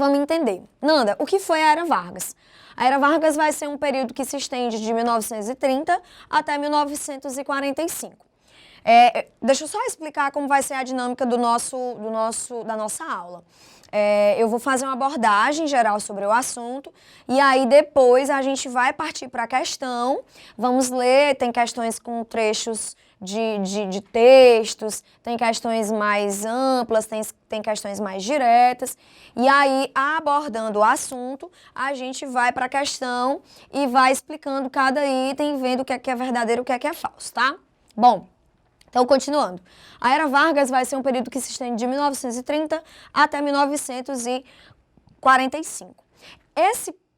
vamos entender. Nanda, o que foi a Era Vargas? A Era Vargas vai ser um período que se estende de 1930 até 1945. Deixa eu só explicar como vai ser a dinâmica da nossa aula. Eu vou fazer uma abordagem geral sobre o assunto e aí depois a gente vai partir para a questão, vamos ler, tem questões com trechos de textos, tem questões mais amplas, tem questões mais diretas, e aí abordando o assunto, a gente vai para a questão e vai explicando cada item, vendo o que é verdadeiro e o que é falso, tá? Bom, então, continuando, a Era Vargas vai ser um período que se estende de 1930 até 1945.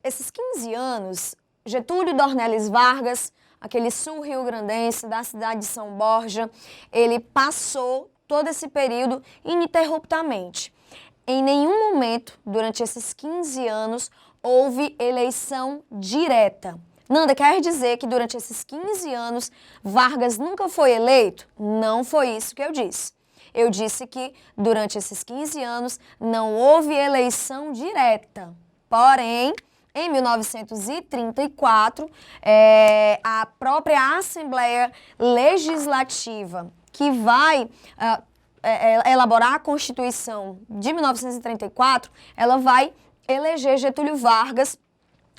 Esses 15 anos, Getúlio Dornelles Vargas, aquele sul-rio-grandense da cidade de São Borja, ele passou todo esse período ininterruptamente. Em nenhum momento, durante esses 15 anos, houve eleição direta. Nanda, quer dizer que durante esses 15 anos Vargas nunca foi eleito? Não foi isso que eu disse. Eu disse que durante esses 15 anos não houve eleição direta. Porém, em 1934, a própria Assembleia Legislativa que vai elaborar a Constituição de 1934, ela vai eleger Getúlio Vargas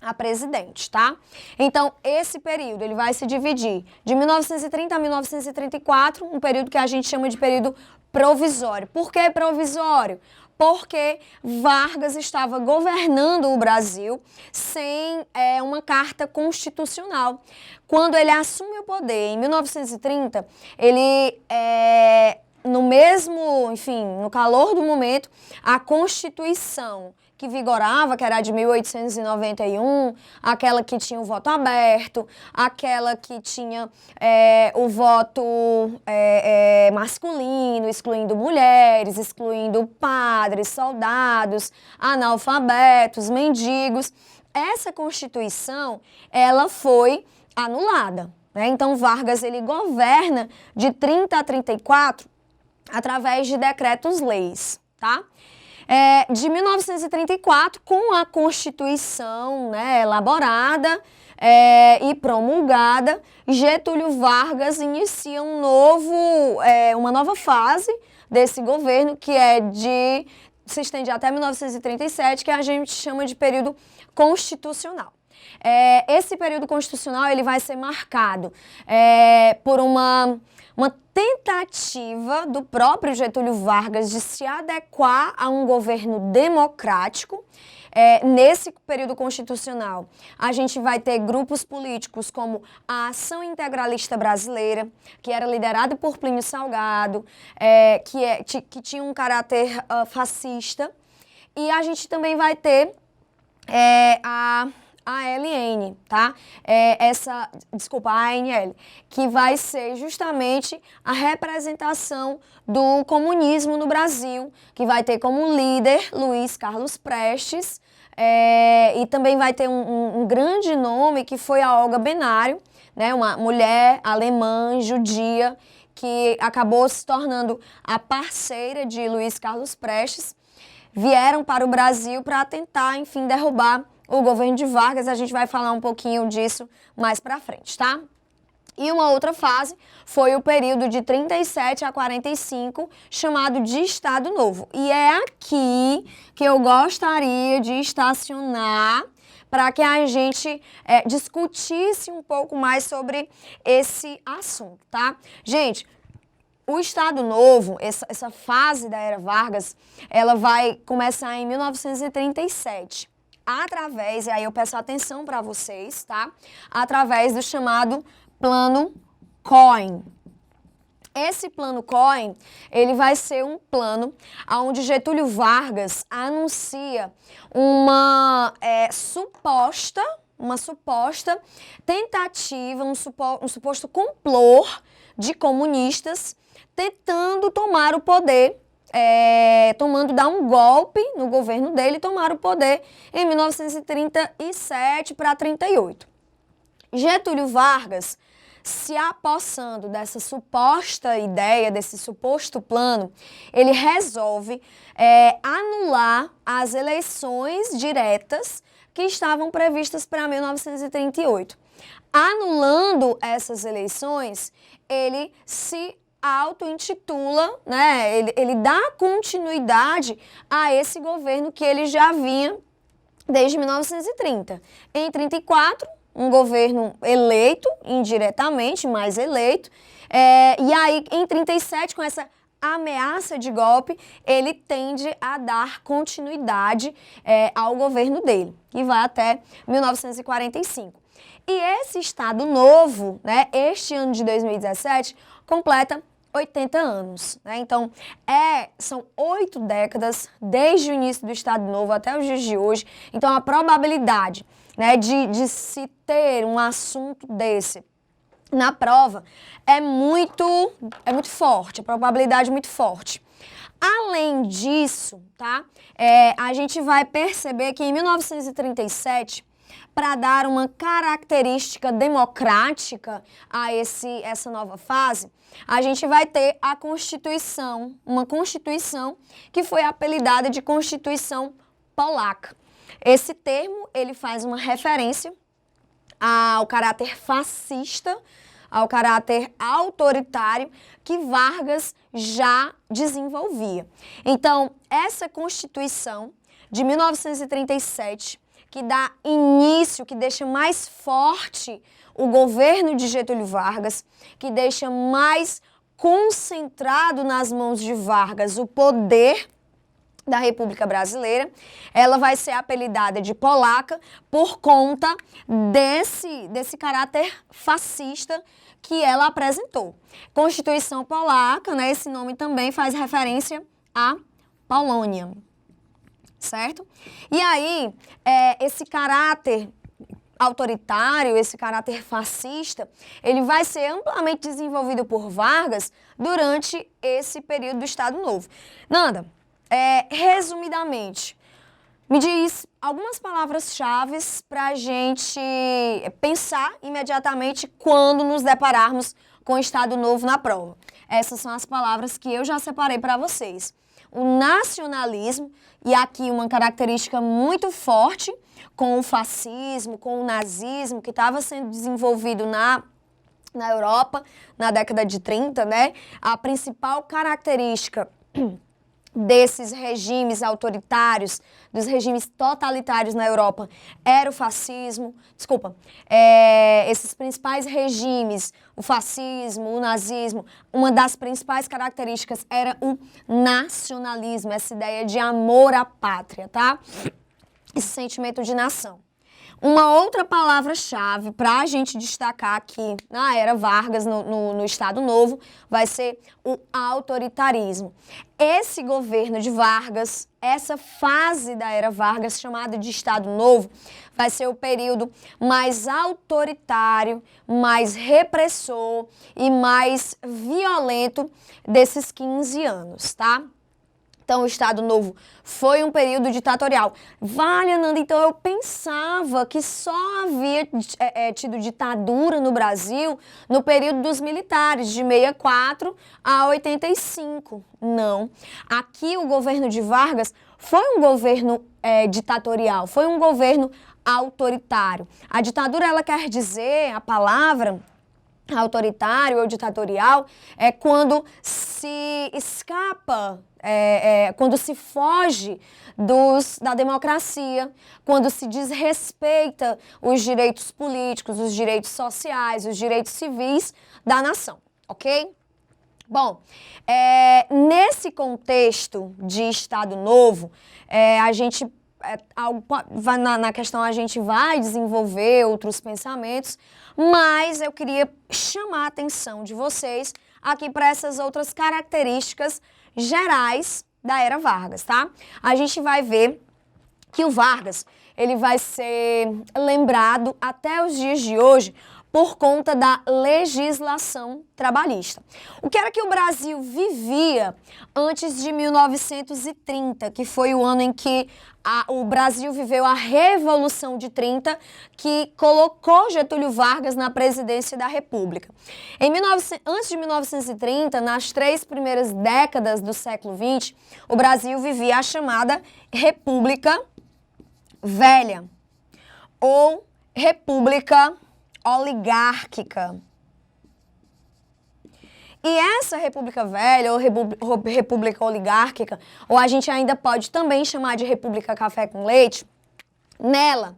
a presidente, tá? Então, esse período, ele vai se dividir de 1930 a 1934, um período que a gente chama de período provisório. Por que provisório? Porque Vargas estava governando o Brasil sem uma carta constitucional. Quando ele assume o poder em 1930, ele no calor do momento, a Constituição que vigorava, que era a de 1891, aquela que tinha o voto aberto, aquela que tinha o voto masculino, excluindo mulheres, excluindo padres, soldados, analfabetos, mendigos. Essa Constituição, ela foi anulada, né? Então, Vargas, ele governa de 30 a 34 através de decretos-leis, tá? De 1934, com a Constituição, né, elaborada e promulgada, Getúlio Vargas inicia uma nova fase desse governo, que se estende até 1937, que a gente chama de período constitucional. Esse período constitucional ele vai ser marcado por uma tentativa do próprio Getúlio Vargas de se adequar a um governo democrático. Nesse período constitucional, a gente vai ter grupos políticos como a Ação Integralista Brasileira, que era liderada por Plínio Salgado, que tinha um caráter fascista, e a gente também vai ter a ALN, tá? A ANL, que vai ser justamente a representação do comunismo no Brasil, que vai ter como líder Luiz Carlos Prestes, e também vai ter um grande nome que foi a Olga Benário, né? Uma mulher alemã, judia, que acabou se tornando a parceira de Luiz Carlos Prestes. Vieram para o Brasil para tentar, enfim, derrubar o governo de Vargas. A gente vai falar um pouquinho disso mais para frente, tá? E uma outra fase foi o período de 37 a 45, chamado de Estado Novo. E é aqui que eu gostaria de estacionar para que a gente discutisse um pouco mais sobre esse assunto, tá? Gente, o Estado Novo, essa fase da Era Vargas, ela vai começar em 1937. E aí eu peço atenção para vocês, tá? Através do chamado Plano Cohen. Esse Plano Cohen, ele vai ser um plano onde Getúlio Vargas anuncia uma suposta tentativa, um suposto complô de comunistas tentando tomar o poder, dar um golpe no governo dele e tomar o poder em 1937 para 38. Getúlio Vargas se apossando dessa suposta ideia, desse suposto plano, ele resolve anular as eleições diretas que estavam previstas para 1938. Anulando essas eleições, ele se auto-intitula, né? Ele dá continuidade a esse governo que ele já vinha desde 1930. Em 34, um governo eleito, indiretamente, mas eleito. E aí, em 37, com essa ameaça de golpe, ele tende a dar continuidade ao governo dele, que vai até 1945. E esse Estado Novo, né, este ano de 2017, completa 80 anos, né? Então, são 8 décadas desde o início do Estado Novo até os dias de hoje. Então, a probabilidade, né, de se ter um assunto desse na prova é muito forte, a probabilidade é muito forte. Além disso, tá? A gente vai perceber que em 1937, para dar uma característica democrática a essa nova fase, a gente vai ter a Constituição, uma Constituição que foi apelidada de Constituição Polaca. Esse termo, ele faz uma referência ao caráter fascista, ao caráter autoritário que Vargas já desenvolvia. Então, essa Constituição de 1937, que dá início, que deixa mais forte o governo de Getúlio Vargas, que deixa mais concentrado nas mãos de Vargas o poder da República Brasileira, ela vai ser apelidada de polaca por conta desse caráter fascista que ela apresentou. Constituição Polaca, né, esse nome também faz referência à Polônia, certo? E aí, esse caráter autoritário, esse caráter fascista, ele vai ser amplamente desenvolvido por Vargas durante esse período do Estado Novo. Nanda, resumidamente, me diz algumas palavras-chave para a gente pensar imediatamente quando nos depararmos com o Estado Novo na prova. Essas são as palavras que eu já separei para vocês. O nacionalismo, e aqui uma característica muito forte com o fascismo, com o nazismo, que estava sendo desenvolvido na Europa na década de 30, né? A principal característica desses regimes autoritários, dos regimes totalitários na Europa, era o fascismo. Esses principais regimes, o fascismo, o nazismo, uma das principais características era o nacionalismo, essa ideia de amor à pátria, tá? Esse sentimento de nação. Uma outra palavra-chave para a gente destacar aqui na era Vargas, no Estado Novo, vai ser o autoritarismo. Esse governo de Vargas, essa fase da era Vargas, chamada de Estado Novo, vai ser o período mais autoritário, mais repressor e mais violento desses 15 anos, tá? Então, o Estado Novo foi um período ditatorial. Vale, Nanda, então eu pensava que só havia tido ditadura no Brasil no período dos militares, de 64 a 85. Não. Aqui o governo de Vargas foi um governo ditatorial, foi um governo autoritário. A ditadura, ela quer dizer, a palavra autoritário ou ditatorial é quando se escapa, quando se foge da democracia, quando se desrespeita os direitos políticos, os direitos sociais, os direitos civis da nação, ok? Bom, nesse contexto de Estado Novo, a gente na questão a gente vai desenvolver outros pensamentos, mas eu queria chamar a atenção de vocês aqui para essas outras características gerais da era Vargas, tá? A gente vai ver que o Vargas, ele vai ser lembrado até os dias de hoje por conta da legislação trabalhista. O que era que o Brasil vivia antes de 1930, que foi o ano em que o Brasil viveu a Revolução de 30, que colocou Getúlio Vargas na presidência da República. Antes de 1930, nas 3 primeiras décadas do século XX, o Brasil vivia a chamada República Velha, ou República Oligárquica. E essa República Velha, ou República Oligárquica, ou a gente ainda pode também chamar de República Café com Leite, nela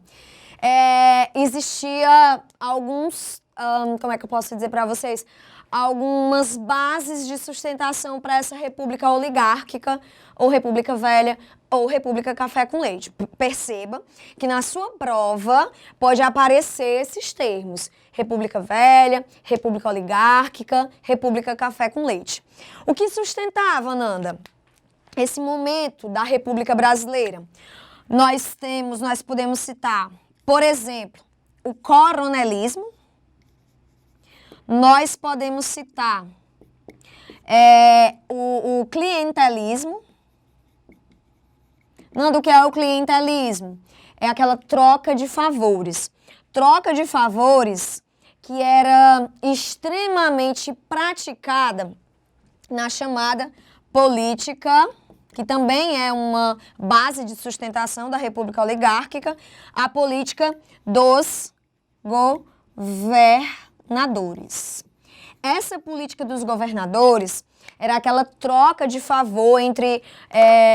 existia alguns, como é que eu posso dizer para vocês? Algumas bases de sustentação para essa República Oligárquica, ou República Velha, ou República Café com Leite. Perceba que na sua prova pode aparecer esses termos: República Velha, República Oligárquica, República Café com Leite. O que sustentava, Nanda, esse momento da República Brasileira? Nós podemos citar, por exemplo, o coronelismo. Nós podemos citar o clientelismo. Nando, o que é o clientelismo? É aquela troca de favores. Troca de favores que era extremamente praticada na chamada política, que também é uma base de sustentação da República Oligárquica, a política dos governadores. Essa política dos governadores era aquela troca de favor entre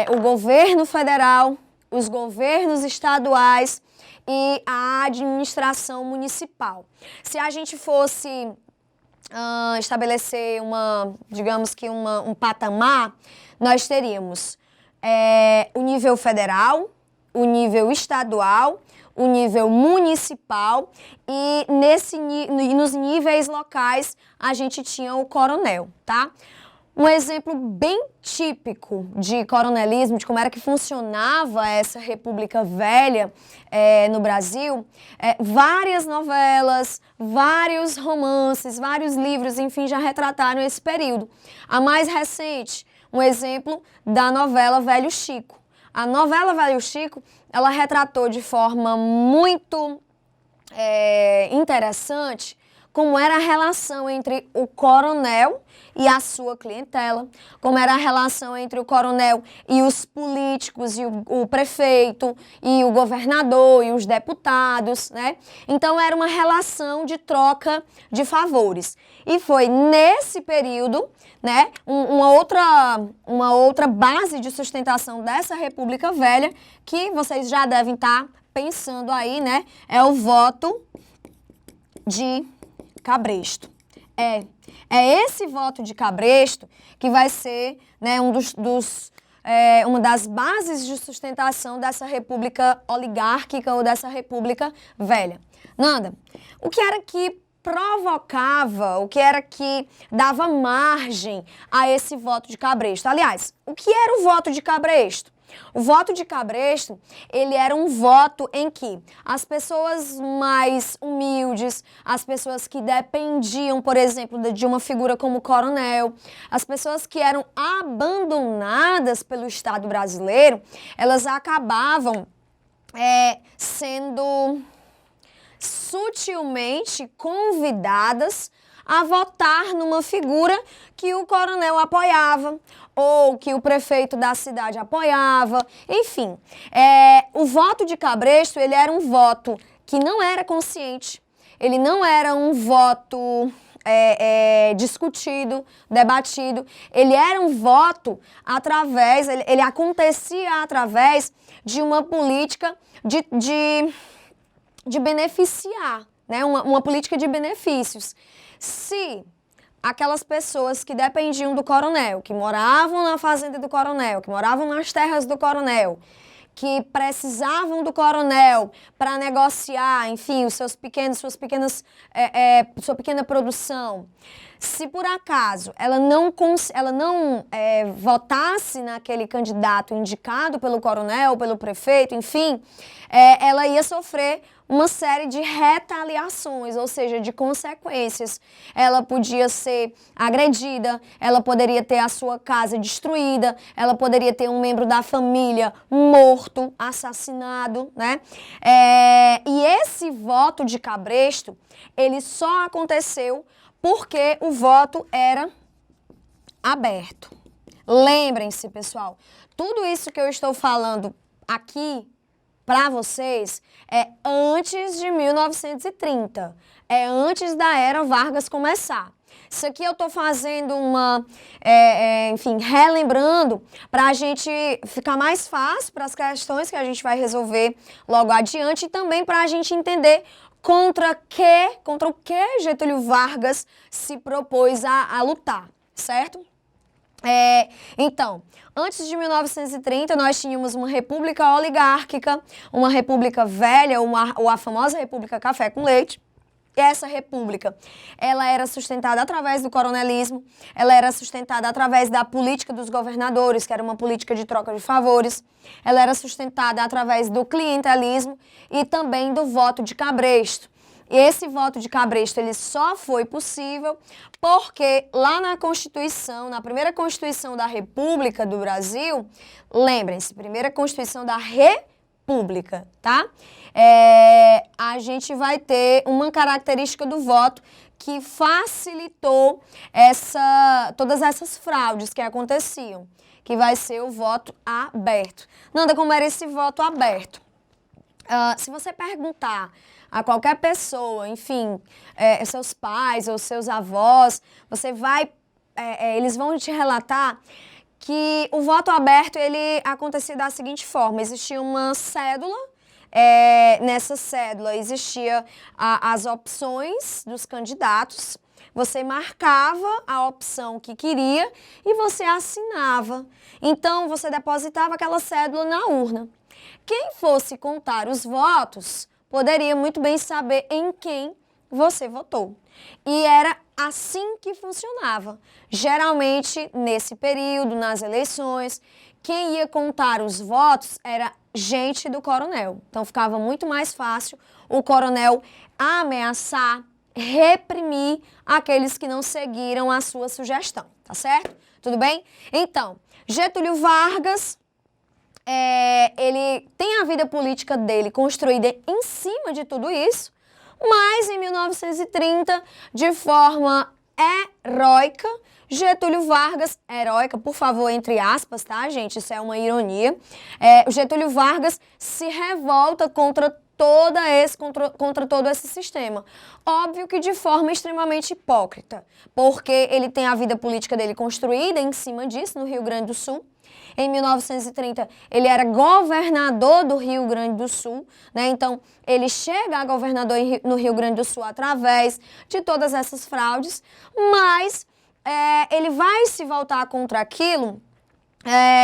o governo federal, os governos estaduais e a administração municipal. Se a gente fosse estabelecer um patamar, nós teríamos o nível federal, o nível estadual, o nível municipal e nos níveis locais a gente tinha o coronel, tá? Um exemplo bem típico de coronelismo, de como era que funcionava essa República Velha no Brasil, várias novelas, vários romances, vários livros, enfim, já retrataram esse período. A mais recente, um exemplo da novela Velho Chico. A novela Velho Chico, ela retratou de forma muito interessante como era a relação entre o coronel e a sua clientela, como era a relação entre o coronel e os políticos, e o prefeito, e o governador, e os deputados, né? Então, era uma relação de troca de favores. E foi nesse período, né, uma outra base de sustentação dessa República Velha, que vocês já devem estar pensando aí, né, é o voto de Cabresto. É esse voto de Cabresto que vai ser, né, uma das bases de sustentação dessa República Oligárquica ou dessa República Velha. Nanda, o que era que provocava, o que era que dava margem a esse voto de Cabresto? Aliás, o que era o voto de Cabresto? O voto de Cabresto, ele era um voto em que as pessoas mais humildes, as pessoas que dependiam, por exemplo, de uma figura como o coronel, as pessoas que eram abandonadas pelo Estado brasileiro, elas acabavam sendo sutilmente convidadas a votar numa figura que o coronel apoiava ou que o prefeito da cidade apoiava, enfim. O voto de Cabresto, ele era um voto que não era consciente, ele não era um voto discutido, debatido, ele era um voto ele acontecia através de uma política de beneficiar, né? Uma política de benefícios. Se aquelas pessoas que dependiam do coronel, que moravam na fazenda do coronel, que moravam nas terras do coronel, que precisavam do coronel para negociar, enfim, sua pequena produção, se por acaso ela não votasse naquele candidato indicado pelo coronel, pelo prefeito, enfim, ela ia sofrer uma série de retaliações, ou seja, de consequências. Ela podia ser agredida, ela poderia ter a sua casa destruída, ela poderia ter um membro da família morto, assassinado, né? E esse voto de cabresto, ele só aconteceu porque o voto era aberto. Lembrem-se, pessoal, tudo isso que eu estou falando aqui para vocês é antes de 1930, é antes da era Vargas começar. Isso aqui eu estou fazendo enfim, relembrando para a gente ficar mais fácil para as questões que a gente vai resolver logo adiante e também para a gente entender contra o que Getúlio Vargas se propôs a lutar, certo? Então, antes de 1930, nós tínhamos uma república oligárquica, uma república velha, ou a famosa República Café com Leite. E essa república, ela era sustentada através do coronelismo, ela era sustentada através da política dos governadores, que era uma política de troca de favores, ela era sustentada através do clientelismo e também do voto de cabresto. E esse voto de cabresto, ele só foi possível porque lá na Constituição, na primeira Constituição da República do Brasil, lembrem-se, primeira Constituição da República, tá? A gente vai ter uma característica do voto que facilitou todas essas fraudes que aconteciam, que vai ser o voto aberto. Nanda, como era esse voto aberto? Se você perguntar a qualquer pessoa, enfim, seus pais ou seus avós, eles vão te relatar que o voto aberto, ele acontecia da seguinte forma: existia uma cédula, nessa cédula existia as opções dos candidatos, você marcava a opção que queria e você assinava. Então, você depositava aquela cédula na urna. Quem fosse contar os votos poderia muito bem saber em quem você votou. E era assim que funcionava. Geralmente, nesse período, nas eleições, quem ia contar os votos era gente do coronel. Então, ficava muito mais fácil o coronel ameaçar, reprimir aqueles que não seguiram a sua sugestão, tá certo? Tudo bem? Então, Getúlio Vargas, ele tem a vida política dele construída em cima de tudo isso, mas em 1930, de forma heróica, Getúlio Vargas, heróica, por favor, entre aspas, tá, gente? Isso é uma ironia. Getúlio Vargas se revolta contra todo esse sistema. Óbvio que de forma extremamente hipócrita, porque ele tem a vida política dele construída em cima disso, no Rio Grande do Sul. Em 1930, ele era governador do Rio Grande do Sul, né? Então, ele chega a governador no Rio Grande do Sul através de todas essas fraudes, mas ele vai se voltar contra aquilo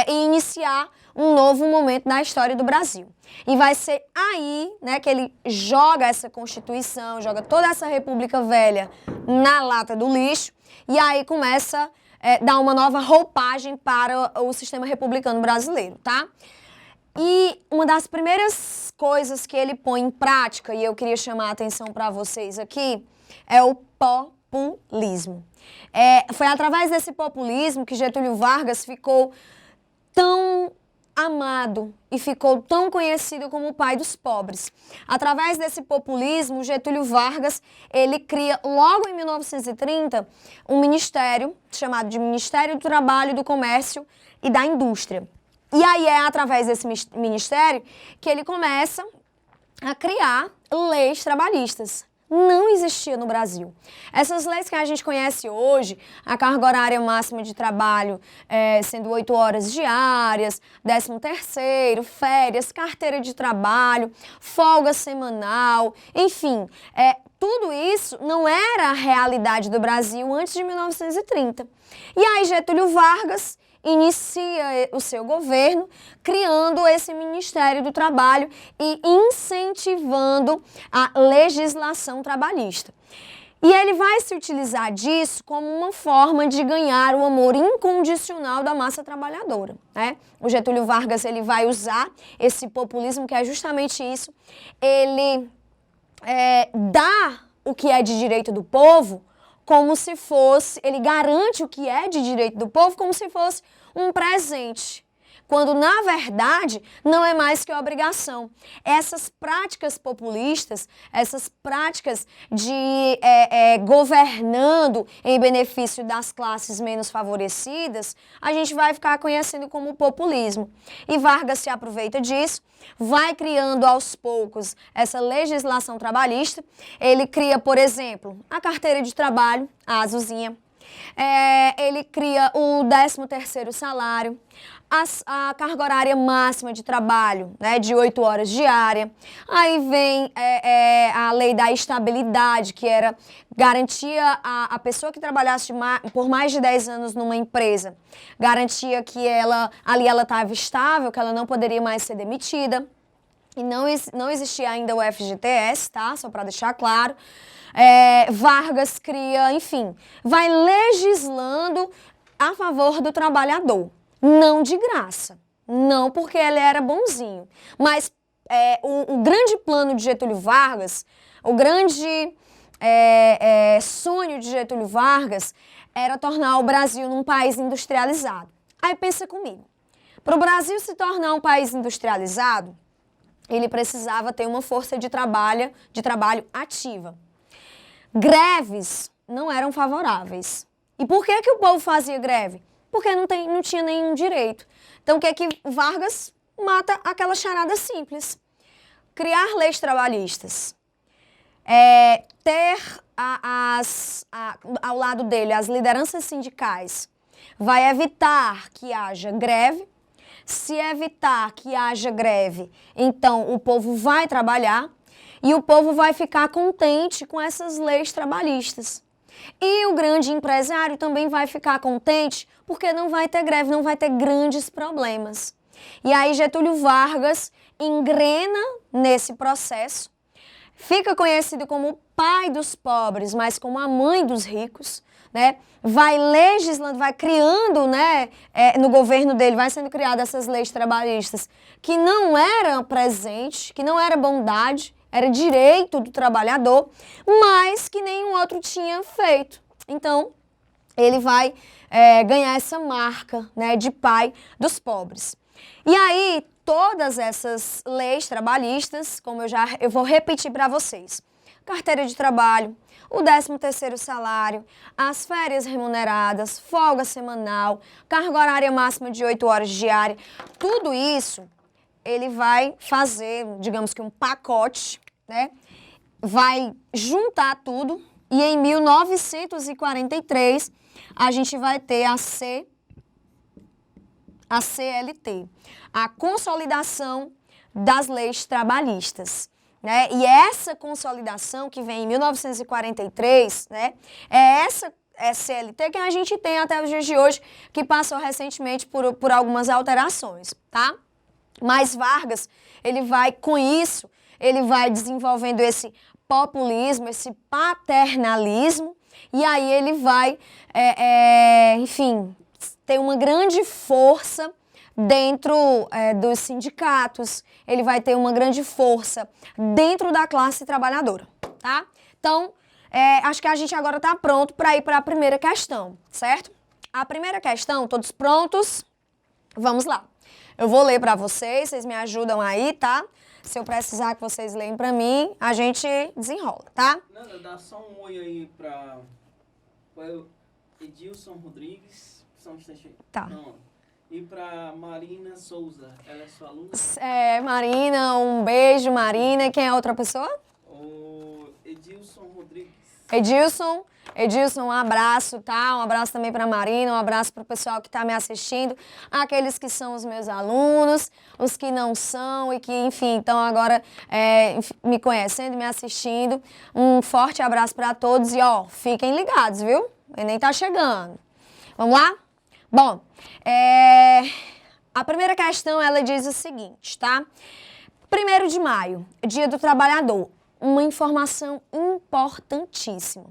e iniciar um novo momento na história do Brasil. E vai ser aí, né, que ele joga essa Constituição, joga toda essa República Velha na lata do lixo, e aí começa dar uma nova roupagem para o sistema republicano brasileiro, tá? E uma das primeiras coisas que ele põe em prática, e eu queria chamar a atenção para vocês aqui, é o populismo. Foi através desse populismo que Getúlio Vargas ficou tão amado e ficou tão conhecido como o pai dos pobres. Através desse populismo, Getúlio Vargas, ele cria logo em 1930 um ministério chamado de Ministério do Trabalho, do Comércio e da Indústria. E aí é através desse ministério que ele começa a criar leis trabalhistas. Não existia no Brasil. Essas leis que a gente conhece hoje, a carga horária máxima de trabalho sendo 8 horas diárias, 13º, férias, carteira de trabalho, folga semanal, enfim, tudo isso não era a realidade do Brasil antes de 1930. E aí Getúlio Vargas inicia o seu governo criando esse Ministério do Trabalho e incentivando a legislação trabalhista. E ele vai se utilizar disso como uma forma de ganhar o amor incondicional da massa trabalhadora, né? O Getúlio Vargas, ele vai usar esse populismo, que é justamente isso. Ele dá o que é de direito do povo como se fosse, ele garante o que é de direito do povo como se fosse um presente. Quando, na verdade, não é mais que obrigação. Essas práticas populistas, essas práticas de governando em benefício das classes menos favorecidas, a gente vai ficar conhecendo como populismo. E Vargas se aproveita disso, vai criando aos poucos essa legislação trabalhista. Ele cria, por exemplo, a carteira de trabalho, a Azuzinha. Ele cria o 13º salário, a carga horária máxima de trabalho, né, de 8 horas diária. Aí vem a lei da estabilidade, que era garantia a pessoa que trabalhasse por mais de 10 anos numa empresa, garantia que ela estava estável, que ela não poderia mais ser demitida. E não existia ainda o FGTS, tá? Só para deixar claro. Vargas cria, enfim, vai legislando a favor do trabalhador. Não de graça, não porque ele era bonzinho, mas o grande plano de Getúlio Vargas, o grande sonho de Getúlio Vargas era tornar o Brasil um país industrializado. Aí pensa comigo, para o Brasil se tornar um país industrializado, ele precisava ter uma força de trabalho ativa. Greves não eram favoráveis. E por que o povo fazia greve? Porque não tinha nenhum direito. Então, o que é que Vargas mata? Aquela charada simples. Criar leis trabalhistas. Ter ao lado dele as lideranças sindicais. Vai evitar que haja greve. Se evitar que haja greve, então o povo vai trabalhar e o povo vai ficar contente com essas leis trabalhistas. E o grande empresário também vai ficar contente porque não vai ter greve, não vai ter grandes problemas. E aí Getúlio Vargas engrena nesse processo, fica conhecido como o pai dos pobres, mas como a mãe dos ricos, né? Vai legislando, vai criando, né? No governo dele, vai sendo criadas essas leis trabalhistas que não eram presente, que não era bondade, era direito do trabalhador, mas que nenhum outro tinha feito. Então, ele vai ganhar essa marca, né, de pai dos pobres. E aí, todas essas leis trabalhistas, como eu vou repetir para vocês. Carteira de trabalho, o 13º salário, as férias remuneradas, folga semanal, carga horária máxima de 8 horas diária, tudo isso ele vai fazer, digamos que um pacote, né? Vai juntar tudo e em 1943 a gente vai ter a CLT, a Consolidação das Leis Trabalhistas. Né? E essa consolidação que vem em 1943, né, é essa CLT que a gente tem até os dias de hoje, que passou recentemente por algumas alterações, tá? Mas Vargas, ele vai, com isso, ele vai desenvolvendo esse populismo, esse paternalismo, e aí ele vai, enfim, ter uma grande força dentro dos sindicatos, ele vai ter uma grande força dentro da classe trabalhadora, tá? Então, acho que a gente agora está pronto para ir para a primeira questão, certo? A primeira questão, todos prontos? Vamos lá. Eu vou ler para vocês me ajudam aí, tá? Se eu precisar que vocês leiam para mim, a gente desenrola, tá? Não, dá só um oi aí para Edilson Rodrigues, só um instante aí. Tá. Não. E para Marina Souza, ela é sua aluna? Marina, um beijo, Marina. Quem é a outra pessoa? O Edilson Rodrigues. Edilson, um abraço, tá? Um abraço também para Marina, um abraço para o pessoal que está me assistindo, aqueles que são os meus alunos, os que não são e que, enfim, estão agora me conhecendo, me assistindo. Um forte abraço para todos e, ó, fiquem ligados, viu? O Enem tá chegando. Vamos lá? Bom, a primeira questão, ela diz o seguinte, tá? 1º de maio, Dia do Trabalhador. Uma informação importantíssima.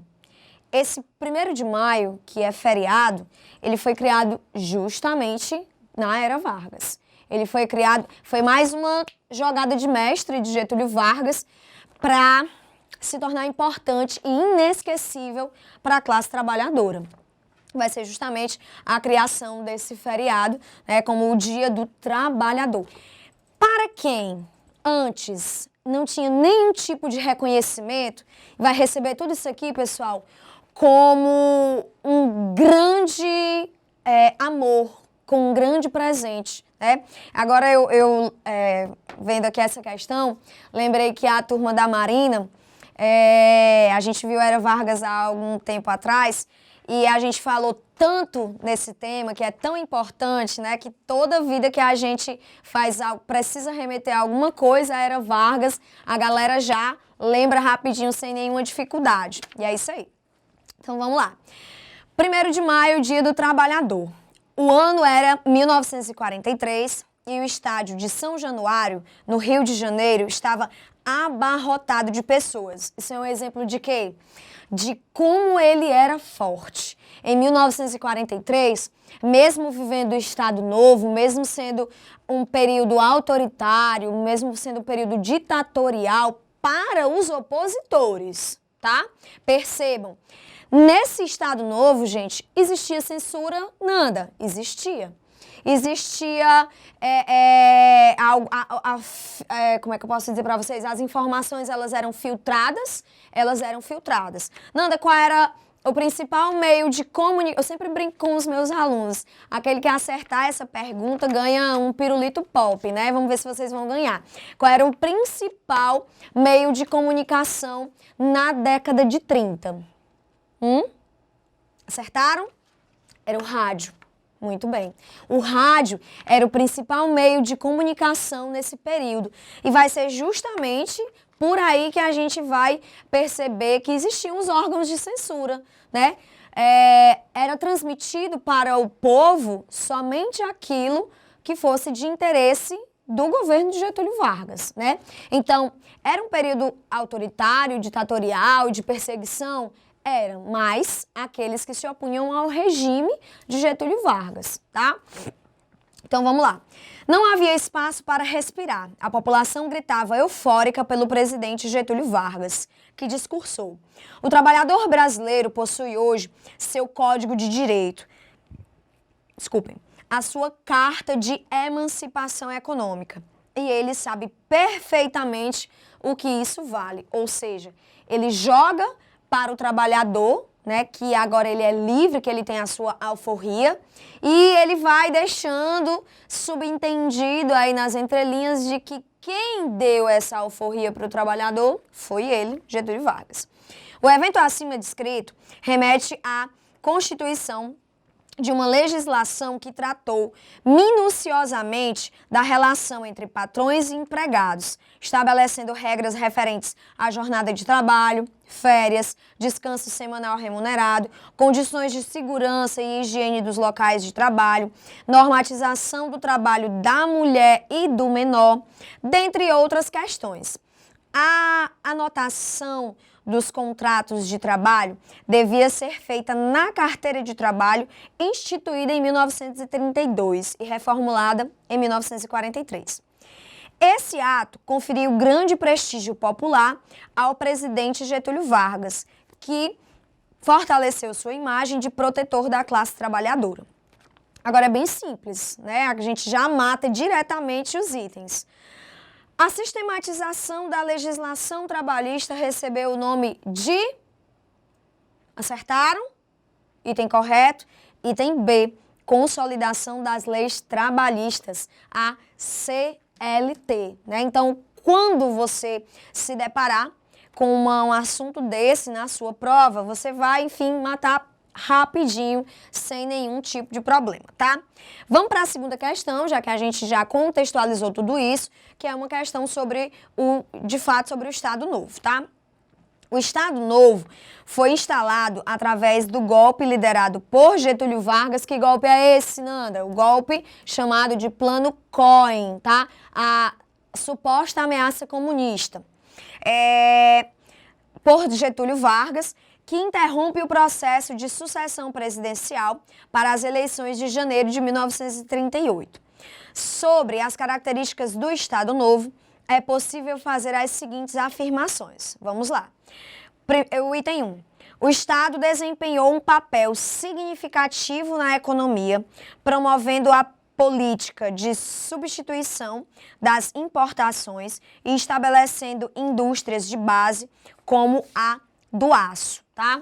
Esse 1º de maio, que é feriado, ele foi criado justamente na era Vargas. Ele foi criado, foi mais uma jogada de mestre de Getúlio Vargas para se tornar importante e inesquecível para a classe trabalhadora. Vai ser justamente a criação desse feriado, né, como o Dia do Trabalhador. Para quem antes não tinha nenhum tipo de reconhecimento, vai receber tudo isso aqui, pessoal, como um grande amor, com um grande presente, né? Agora eu vendo aqui essa questão, lembrei que a turma da Marina, a gente viu Era Vargas há algum tempo atrás, e a gente falou tanto nesse tema, que é tão importante, né? Que toda vida que a gente faz algo, precisa remeter a alguma coisa, a Era Vargas, a galera já lembra rapidinho, sem nenhuma dificuldade. E é isso aí. Então vamos lá. 1º de maio, Dia do Trabalhador. O ano era 1943 e o estádio de São Januário, no Rio de Janeiro, estava abarrotado de pessoas. Isso é um exemplo de quê? De como ele era forte. Em 1943, mesmo vivendo o Estado Novo, mesmo sendo um período autoritário, mesmo sendo um período ditatorial para os opositores, tá? Percebam, nesse Estado Novo, gente, existia censura? Nada, existia. Existia, como é que eu posso dizer para vocês? As informações, elas eram filtradas. Nanda, qual era o principal meio de comunicação? Eu sempre brinco com os meus alunos. Aquele que acertar essa pergunta ganha um pirulito pop, né? Vamos ver se vocês vão ganhar. Qual era o principal meio de comunicação na década de 30? Acertaram? Era o rádio. Muito bem. O rádio era o principal meio de comunicação nesse período. E vai ser justamente por aí que a gente vai perceber que existiam os órgãos de censura, né? Era transmitido para o povo somente aquilo que fosse de interesse do governo de Getúlio Vargas, né? Então, era um período autoritário, ditatorial, de perseguição? Era, mas aqueles que se opunham ao regime de Getúlio Vargas, tá? Então vamos lá. Não havia espaço para respirar. A população gritava eufórica pelo presidente Getúlio Vargas, que discursou: o trabalhador brasileiro possui hoje seu código de direito. A sua carta de emancipação econômica. E ele sabe perfeitamente o que isso vale. Ou seja, ele joga para o trabalhador, né, que agora ele é livre, que ele tem a sua alforria, e ele vai deixando subentendido aí nas entrelinhas de que quem deu essa alforria para o trabalhador foi ele, Getúlio Vargas. O evento acima descrito remete à constituição de uma legislação que tratou minuciosamente da relação entre patrões e empregados, estabelecendo regras referentes à jornada de trabalho, férias, descanso semanal remunerado, condições de segurança e higiene dos locais de trabalho, normatização do trabalho da mulher e do menor, dentre outras questões. A anotação dos contratos de trabalho devia ser feita na carteira de trabalho instituída em 1932 e reformulada em 1943. Esse ato conferiu grande prestígio popular ao presidente Getúlio Vargas, que fortaleceu sua imagem de protetor da classe trabalhadora. Agora é bem simples, né? A gente já mata diretamente os itens. A sistematização da legislação trabalhista recebeu o nome de... Acertaram? Item correto. Item B, consolidação das leis trabalhistas, a CLT, né? Então, quando você se deparar com um assunto desse na sua prova, você vai, enfim, matar rapidinho, sem nenhum tipo de problema, tá? Vamos para a segunda questão, já que a gente já contextualizou tudo isso, que é uma questão sobre de fato, sobre o Estado Novo, tá? O Estado Novo foi instalado através do golpe liderado por Getúlio Vargas. Que golpe é esse, Nanda? O golpe chamado de Plano Cohen, tá? A suposta ameaça comunista. Por Getúlio Vargas, que interrompe o processo de sucessão presidencial para as eleições de janeiro de 1938. Sobre as características do Estado Novo, é possível fazer as seguintes afirmações. Vamos lá. O item 1. O Estado desempenhou um papel significativo na economia, promovendo a política de substituição das importações e estabelecendo indústrias de base como a do aço, tá?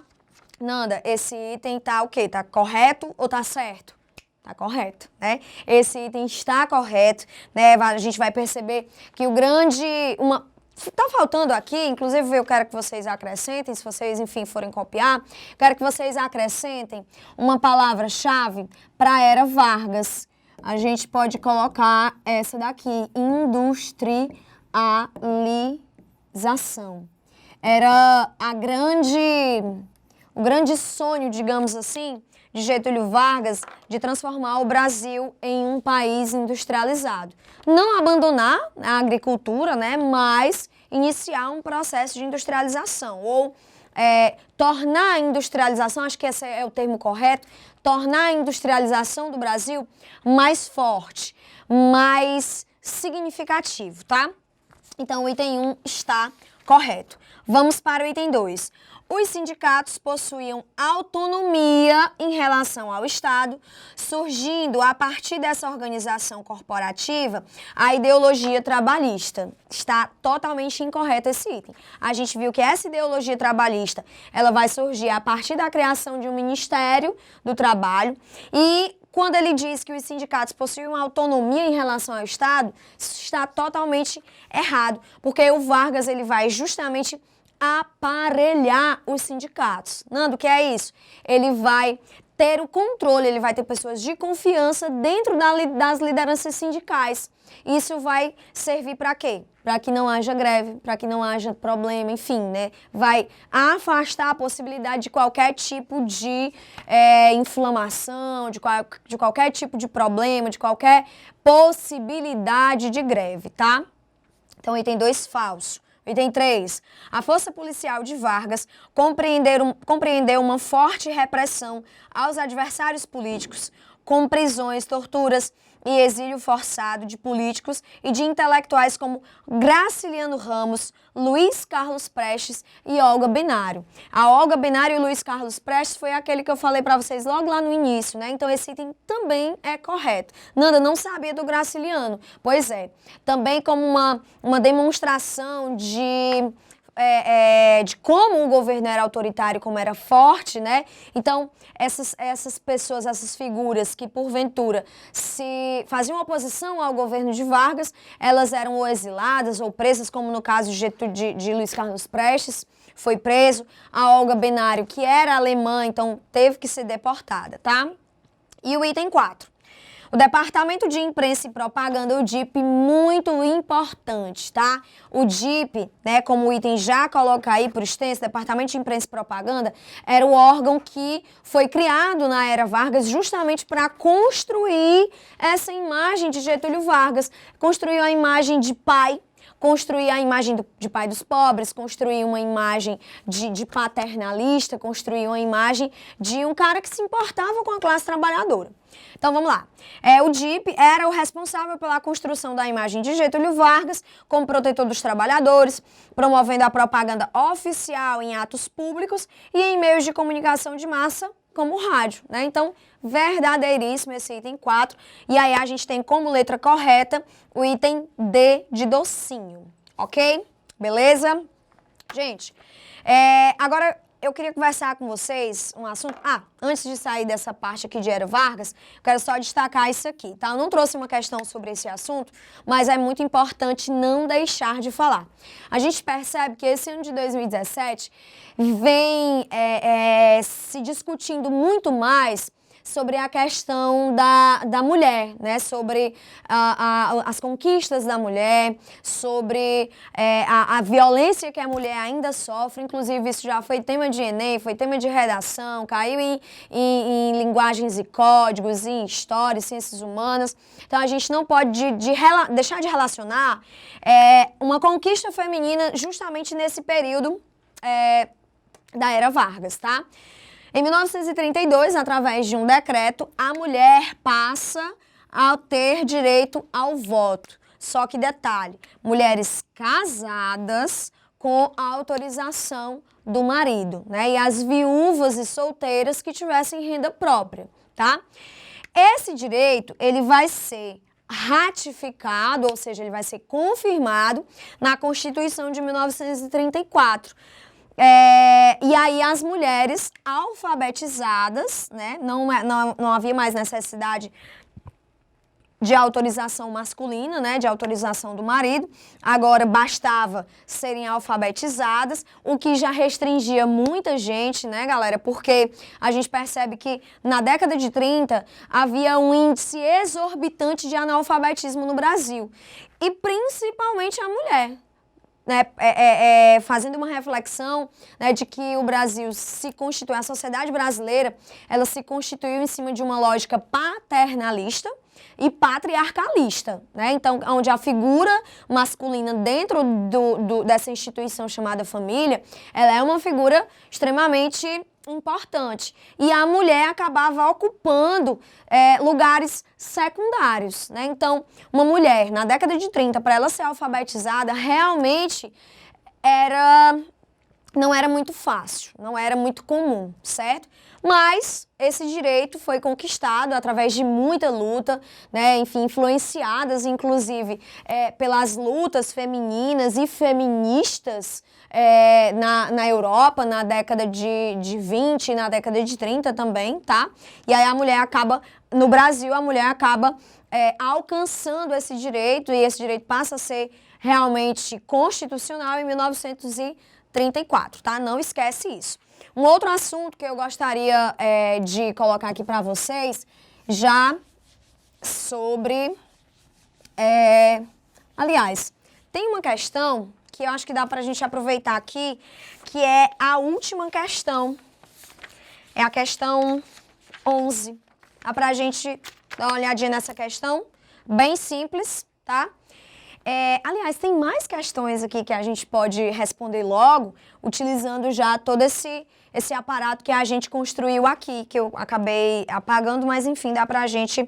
Nanda, esse item tá o quê? Tá correto ou tá certo? Tá correto, né? Esse item está correto, né? A gente vai perceber que o grande... Tá faltando aqui, inclusive eu quero que vocês acrescentem, se vocês, enfim, forem copiar, quero que vocês acrescentem uma palavra-chave para a Era Vargas. A gente pode colocar essa daqui, industrialização. Era o grande sonho, digamos assim, de Getúlio Vargas de transformar o Brasil em um país industrializado. Não abandonar a agricultura, né, mas iniciar um processo de industrialização ou tornar a industrialização, acho que esse é o termo correto, tornar a industrialização do Brasil mais forte, mais significativo, tá? Então, o item 1 está correto. Vamos para o item 2. Os sindicatos possuíam autonomia em relação ao Estado, surgindo a partir dessa organização corporativa a ideologia trabalhista. Está totalmente incorreto esse item. A gente viu que essa ideologia trabalhista, ela vai surgir a partir da criação de um Ministério do Trabalho e quando ele diz que os sindicatos possuem uma autonomia em relação ao Estado, isso está totalmente errado, porque o Vargas ele vai justamente aparelhar os sindicatos. Nando, o que é isso? Ele vai ter o controle, ele vai ter pessoas de confiança dentro das lideranças sindicais. Isso vai servir para quê? Para que não haja greve, para que não haja problema, enfim, né? Vai afastar a possibilidade de qualquer tipo de inflamação, de qualquer tipo de problema, de qualquer possibilidade de greve, tá? Então, item 2, falso. Item 3. A força policial de Vargas compreendeu uma forte repressão aos adversários políticos, com prisões, torturas e exílio forçado de políticos e de intelectuais como Graciliano Ramos, Luiz Carlos Prestes e Olga Benário. A Olga Benário e o Luiz Carlos Prestes foi aquele que eu falei para vocês logo lá no início, né? Então esse item também é correto. Nanda, não sabia do Graciliano. Pois é, também como uma demonstração de como o governo era autoritário, como era forte, né? Então, essas pessoas, essas figuras que, porventura, se faziam oposição ao governo de Vargas, elas eram ou exiladas ou presas, como no caso de Luiz Carlos Prestes, foi preso. A Olga Benário, que era alemã, então teve que ser deportada, tá? E o item 4. O Departamento de Imprensa e Propaganda, o DIP, muito importante, tá? O DIP, né, como o item já coloca aí por extenso, Departamento de Imprensa e Propaganda, era o órgão que foi criado na Era Vargas justamente para construir essa imagem de Getúlio Vargas, construiu a imagem de pai, construir a imagem de pai dos pobres, construir uma imagem de paternalista, construir uma imagem de um cara que se importava com a classe trabalhadora. Então, vamos lá. O DIP era o responsável pela construção da imagem de Getúlio Vargas como protetor dos trabalhadores, promovendo a propaganda oficial em atos públicos e em meios de comunicação de massa, como o rádio, né? Então, verdadeiríssimo esse item 4. E aí a gente tem como letra correta o item D de docinho, ok? Beleza? Gente, agora eu queria conversar com vocês um assunto... antes de sair dessa parte aqui de Era Vargas, eu quero só destacar isso aqui, tá? Eu não trouxe uma questão sobre esse assunto, mas é muito importante não deixar de falar. A gente percebe que esse ano de 2017 vem se discutindo muito mais sobre a questão da mulher, né? Sobre as conquistas da mulher, sobre a violência que a mulher ainda sofre. Inclusive, isso já foi tema de Enem, foi tema de redação, caiu em linguagens e códigos, em história, ciências humanas. Então, a gente não pode deixar de relacionar uma conquista feminina justamente nesse período da Era Vargas, tá? Em 1932, através de um decreto, a mulher passa a ter direito ao voto. Só que detalhe, mulheres casadas com a autorização do marido, né? E as viúvas e solteiras que tivessem renda própria, tá? Esse direito, ele vai ser ratificado, ou seja, ele vai ser confirmado na Constituição de 1934. E aí as mulheres alfabetizadas, né? Não havia mais necessidade de autorização masculina, né, de autorização do marido, agora bastava serem alfabetizadas, o que já restringia muita gente, né, galera, porque a gente percebe que na década de 30 havia um índice exorbitante de analfabetismo no Brasil, e principalmente a mulher. Né, fazendo uma reflexão, né, de que o Brasil se constitui, a sociedade brasileira, ela se constituiu em cima de uma lógica paternalista e patriarcalista, né? Então, onde a figura masculina dentro dessa instituição chamada família, ela é uma figura extremamente importante. E a mulher acabava ocupando lugares secundários, né? Então, uma mulher, na década de 30, para ela ser alfabetizada, realmente não era muito fácil, não era muito comum, certo? Mas esse direito foi conquistado através de muita luta, né? Enfim, influenciadas, inclusive, pelas lutas femininas e feministas na Europa, na década de 20 e na década de 30 também, tá? E aí a mulher acaba, no Brasil, a mulher acaba alcançando esse direito, e esse direito passa a ser realmente constitucional em 1934, tá? Não esquece isso. Um outro assunto que eu gostaria de colocar aqui para vocês, já sobre... aliás, tem uma questão que eu acho que dá para a gente aproveitar aqui, que é a última questão. É a questão 11. Dá para a gente dar uma olhadinha nessa questão, bem simples, tá? Aliás, tem mais questões aqui que a gente pode responder logo, utilizando já todo esse aparato que a gente construiu aqui, que eu acabei apagando, mas enfim, dá pra gente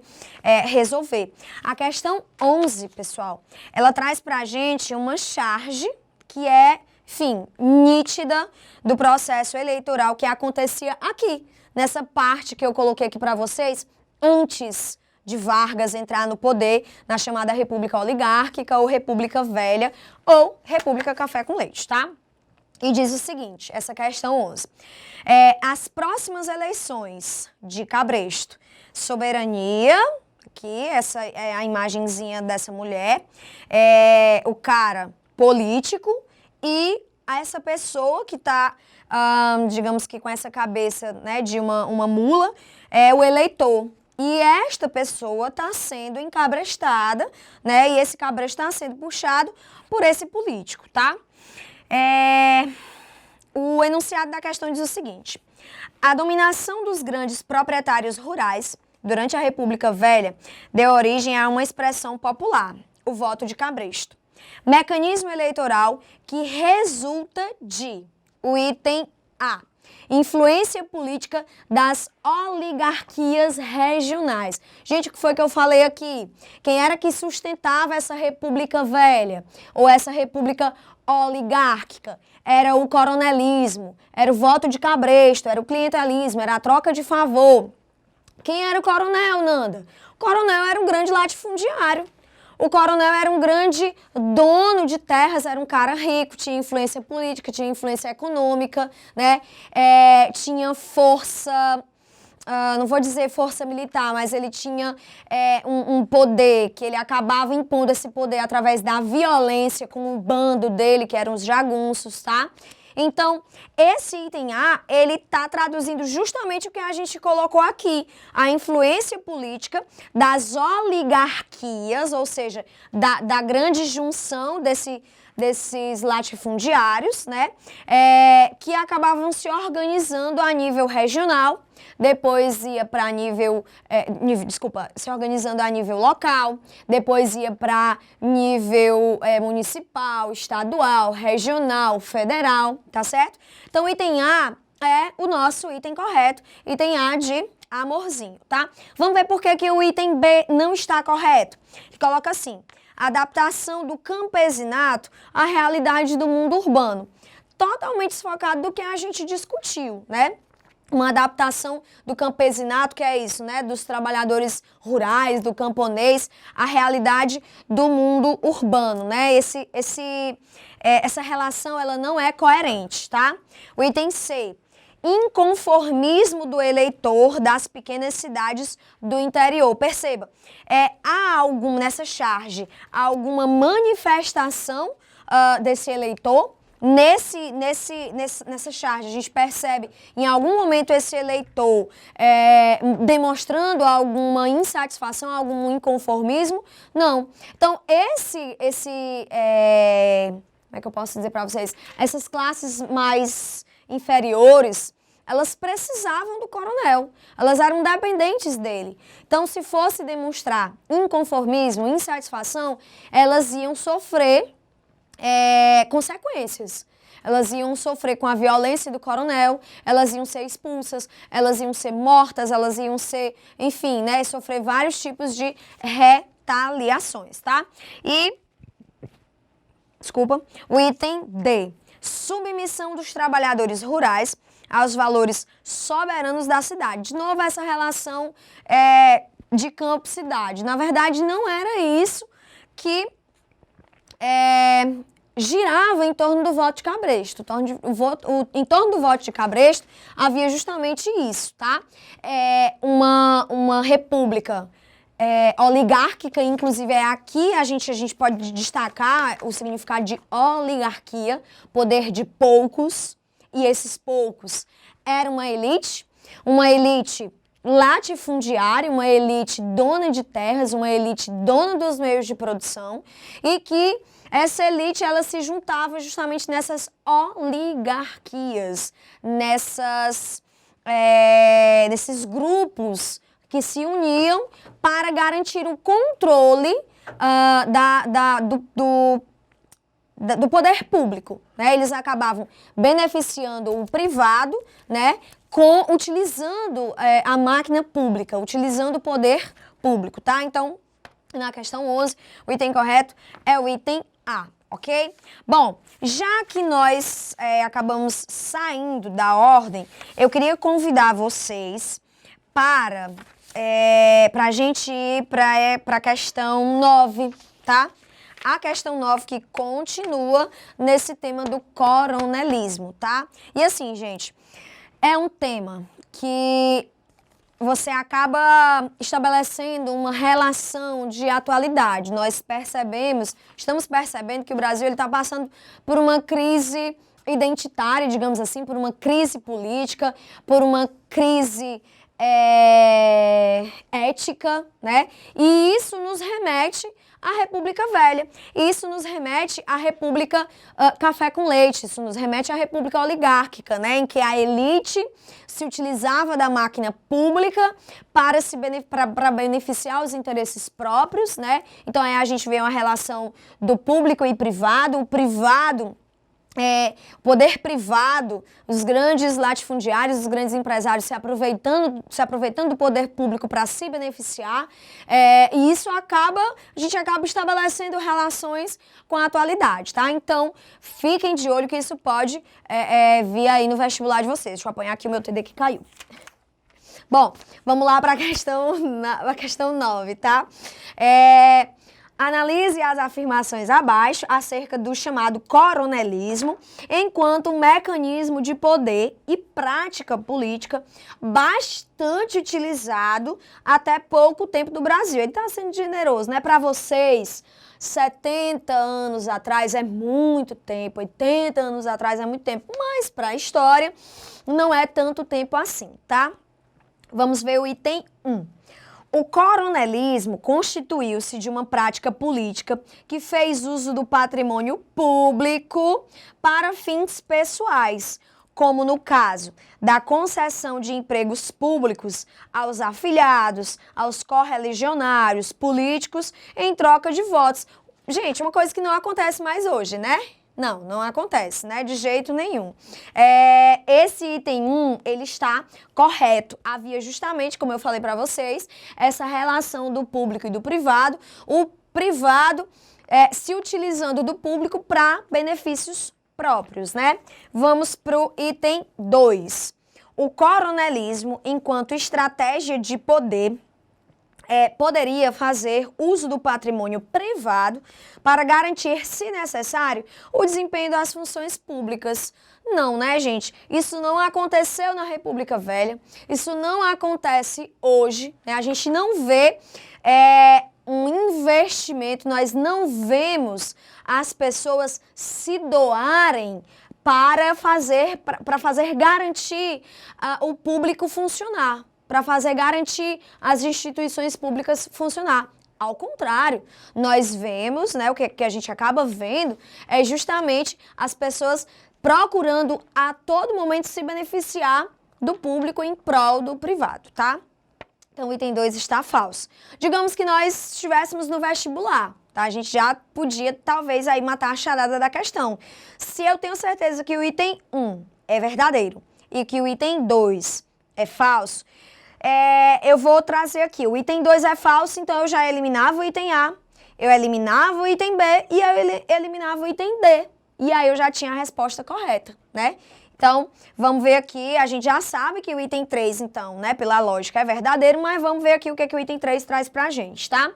resolver. A questão 11, pessoal, ela traz pra gente uma charge que enfim, nítida do processo eleitoral que acontecia aqui, nessa parte que eu coloquei aqui pra vocês, antes de Vargas entrar no poder, na chamada República Oligárquica ou República Velha ou República Café com Leite, tá? E diz o seguinte, essa questão 11. As próximas eleições de Cabresto, soberania, aqui, essa é a imagenzinha dessa mulher, o cara político e essa pessoa que está, digamos que com essa cabeça, né, de uma mula, é o eleitor. E esta pessoa está sendo encabrestada, né? E esse cabresto está sendo puxado por esse político, tá? O enunciado da questão diz o seguinte: a dominação dos grandes proprietários rurais durante a República Velha deu origem a uma expressão popular, o voto de cabresto. Mecanismo eleitoral que resulta de, o item A, influência política das oligarquias regionais. Gente, o que foi que eu falei aqui? Quem era que sustentava essa República Velha? Ou essa República oligárquica? Era o coronelismo, era o voto de cabresto, era o clientelismo, era a troca de favor. Quem era o coronel, Nanda? O coronel era um grande latifundiário. O coronel era um grande dono de terras, era um cara rico, tinha influência política, tinha influência econômica, né? Tinha força, não vou dizer força militar, mas ele tinha um poder, que ele acabava impondo esse poder através da violência com o bando dele, que eram os jagunços, tá? Então, esse item A, ele está traduzindo justamente o que a gente colocou aqui, a influência política das oligarquias, ou seja, da grande junção desses latifundiários, né, que acabavam se organizando a nível regional, depois ia para se organizando a nível local, depois ia para nível municipal, estadual, regional, federal, tá certo? Então, o item A é o nosso item correto, item A de amorzinho, tá? Vamos ver por que o item B não está correto. Ele coloca assim: adaptação do campesinato à realidade do mundo urbano. Totalmente desfocado do que a gente discutiu, né? Uma adaptação do campesinato, que é isso, né? Dos trabalhadores rurais, do camponês, à realidade do mundo urbano, né? Essa relação, ela não é coerente, tá? O item C. Inconformismo do eleitor das pequenas cidades do interior. Perceba, há nessa charge, alguma manifestação desse eleitor? Nessa charge, a gente percebe em algum momento esse eleitor demonstrando alguma insatisfação, algum inconformismo? Não. Então, como é que eu posso dizer para vocês? Essas classes mais inferiores, elas precisavam do coronel, elas eram dependentes dele. Então, se fosse demonstrar inconformismo, insatisfação, elas iam sofrer consequências. Elas iam sofrer com a violência do coronel, elas iam ser expulsas, elas iam ser mortas, elas iam ser, enfim, né, sofrer vários tipos de retaliações, tá? O item D. Submissão dos trabalhadores rurais aos valores soberanos da cidade. De novo, essa relação de campo-cidade. Na verdade, não era isso que girava em torno do voto de Cabresto. Em torno do voto de Cabresto havia justamente isso, tá? Uma república oligárquica, inclusive aqui a gente pode destacar o significado de oligarquia, poder de poucos, e esses poucos era uma elite latifundiária, uma elite dona de terras, uma elite dona dos meios de produção, e que essa elite ela se juntava justamente nessas oligarquias, nesses grupos que se uniam para garantir o controle do poder público, né? Eles acabavam beneficiando o privado, né? Utilizando a máquina pública, utilizando o poder público, tá? Então, na questão 11, o item correto é o item A, ok? Bom, já que nós acabamos saindo da ordem, eu queria convidar vocês para a gente ir para a questão 9, tá? A questão 9 que continua nesse tema do coronelismo, tá? E assim, gente, é um tema que você acaba estabelecendo uma relação de atualidade. Nós estamos percebendo que o Brasil está passando por uma crise identitária, digamos assim, por uma crise política, por uma crise ética, né? E isso nos remete à República Velha. Isso nos remete à República Café com Leite. Isso nos remete à República Oligárquica, né? Em que a elite se utilizava da máquina pública para beneficiar os interesses próprios, né? Então aí a gente vê uma relação do público e privado. O privado, o poder privado, os grandes latifundiários, os grandes empresários se aproveitando do poder público para se beneficiar, e isso a gente acaba estabelecendo relações com a atualidade, tá? Então, fiquem de olho que isso pode vir aí no vestibular de vocês. Deixa eu apanhar aqui o meu TD que caiu. Bom, vamos lá para a questão 9, tá? Analise as afirmações abaixo acerca do chamado coronelismo enquanto um mecanismo de poder e prática política bastante utilizado até pouco tempo do Brasil. Ele está sendo generoso, né? Para vocês, 70 anos atrás é muito tempo, 80 anos atrás é muito tempo, mas para a história não é tanto tempo assim, tá? Vamos ver o item 1. O coronelismo constituiu-se de uma prática política que fez uso do patrimônio público para fins pessoais, como no caso da concessão de empregos públicos aos afiliados, aos correligionários políticos em troca de votos. Gente, uma coisa que não acontece mais hoje, né? Não acontece, né? De jeito nenhum. Esse item 1, ele está correto. Havia justamente, como eu falei para vocês, essa relação do público e do privado. O privado se utilizando do público para benefícios próprios, né? Vamos para o item 2. O coronelismo, enquanto estratégia de poder, poderia fazer uso do patrimônio privado para garantir, se necessário, o desempenho das funções públicas. Não, né, gente? Isso não aconteceu na República Velha, isso não acontece hoje, né? A gente não vê um investimento, nós não vemos as pessoas se doarem para fazer garantir o público funcionar, para fazer garantir as instituições públicas funcionar. Ao contrário, nós vemos, né, o que a gente acaba vendo é justamente as pessoas procurando a todo momento se beneficiar do público em prol do privado, tá? Então, o item 2 está falso. Digamos que nós estivéssemos no vestibular, tá? A gente já podia, talvez, aí matar a charada da questão. Se eu tenho certeza que o item 1 é verdadeiro e que o item 2 é falso, eu vou trazer aqui. O item 2 é falso, então eu já eliminava o item A, eu eliminava o item B e eu eliminava o item D. E aí eu já tinha a resposta correta, né? Então, vamos ver aqui, a gente já sabe que o item 3, então, né, pela lógica é verdadeiro, mas vamos ver aqui o que o item 3 traz pra gente, tá?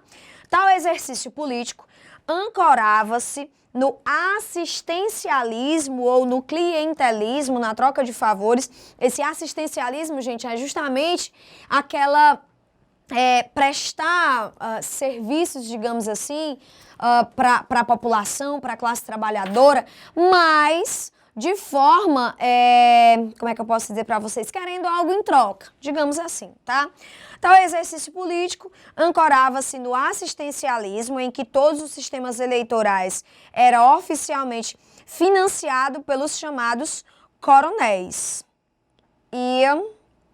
Tal exercício político ancorava-se no assistencialismo ou no clientelismo, na troca de favores. Esse assistencialismo, gente, é justamente aquela prestar serviços, digamos assim, para a população, para a classe trabalhadora, mas de forma, como é que eu posso dizer para vocês, querendo algo em troca, digamos assim, tá? Tal exercício político ancorava-se no assistencialismo, em que todos os sistemas eleitorais eram oficialmente financiados pelos chamados coronéis. E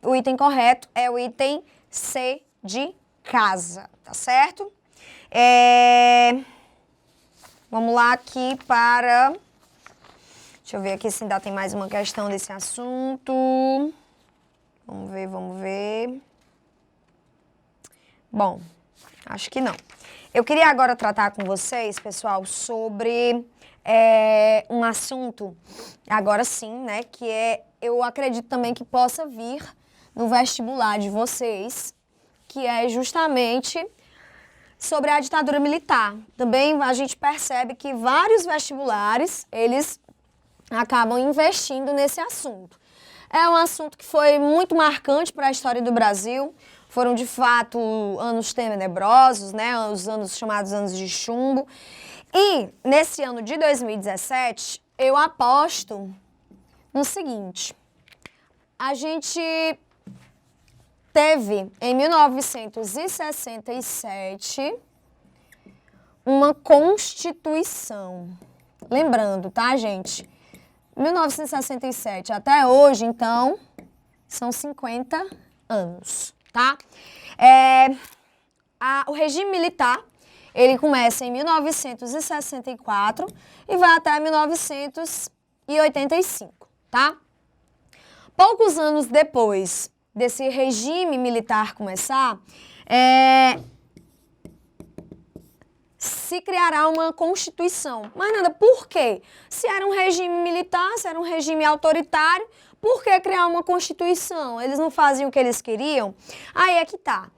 o item correto é o item C de casa, tá certo? Vamos lá aqui para... Deixa eu ver aqui se ainda tem mais uma questão desse assunto. Vamos ver. Bom, acho que não. Eu queria agora tratar com vocês, pessoal, sobre um assunto, agora sim, né, que eu acredito também que possa vir no vestibular de vocês, que é justamente sobre a ditadura militar. Também a gente percebe que vários vestibulares, eles acabam investindo nesse assunto. É um assunto que foi muito marcante para a história do Brasil. Foram, de fato, anos tenebrosos, né? Os anos chamados anos de chumbo. E, nesse ano de 2017, eu aposto no seguinte. A gente teve, em 1967, uma Constituição. Lembrando, tá, gente? 1967 até hoje, então, são 50 anos, tá? O regime militar, ele começa em 1964 e vai até 1985, tá? Poucos anos depois desse regime militar começar, se criará uma Constituição. Mas nada, por quê? Se era um regime militar, se era um regime autoritário, por que criar uma Constituição? Eles não faziam o que eles queriam? Aí é que tá.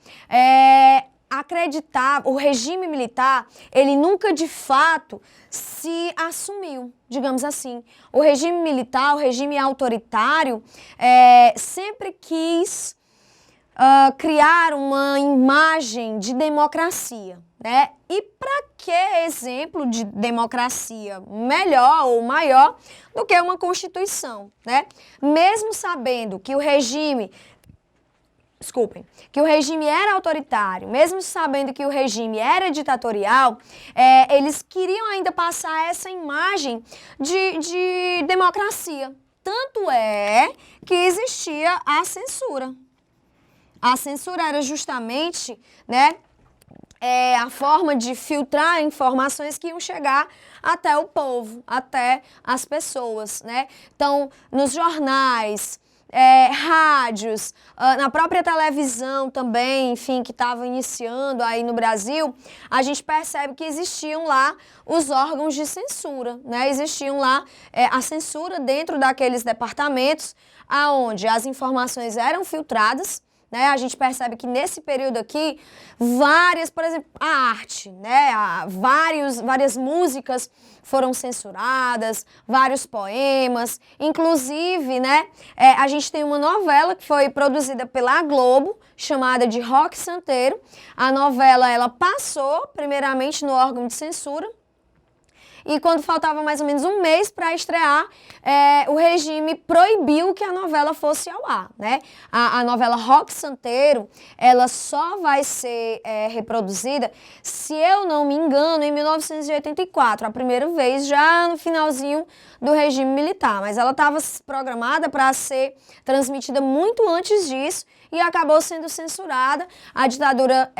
Acreditar, o regime militar, ele nunca de fato se assumiu, digamos assim. O regime militar, o regime autoritário, sempre quis criar uma imagem de democracia, né? E para que exemplo de democracia melhor ou maior do que uma Constituição, né? Mesmo sabendo que o regime era autoritário, mesmo sabendo que o regime era ditatorial, eles queriam ainda passar essa imagem de democracia. Tanto é que existia a censura. A censura era justamente, né, a forma de filtrar informações que iam chegar até o povo, até as pessoas, né? Então, nos jornais, rádios, na própria televisão também, enfim, que estava iniciando aí no Brasil, a gente percebe que existiam lá os órgãos de censura, né? Existiam lá a censura dentro daqueles departamentos, aonde as informações eram filtradas, né? A gente percebe que nesse período aqui, por exemplo, a arte, né? Várias músicas foram censuradas, vários poemas, inclusive, né? A gente tem uma novela que foi produzida pela Globo, chamada de Roque Santeiro. A novela, ela passou primeiramente no órgão de censura, e quando faltava mais ou menos um mês para estrear, o regime proibiu que a novela fosse ao ar, né? A novela Roque Santeiro, ela só vai ser reproduzida, se eu não me engano, em 1984, a primeira vez, já no finalzinho do regime militar. Mas ela estava programada para ser transmitida muito antes disso e acabou sendo censurada. A ditadura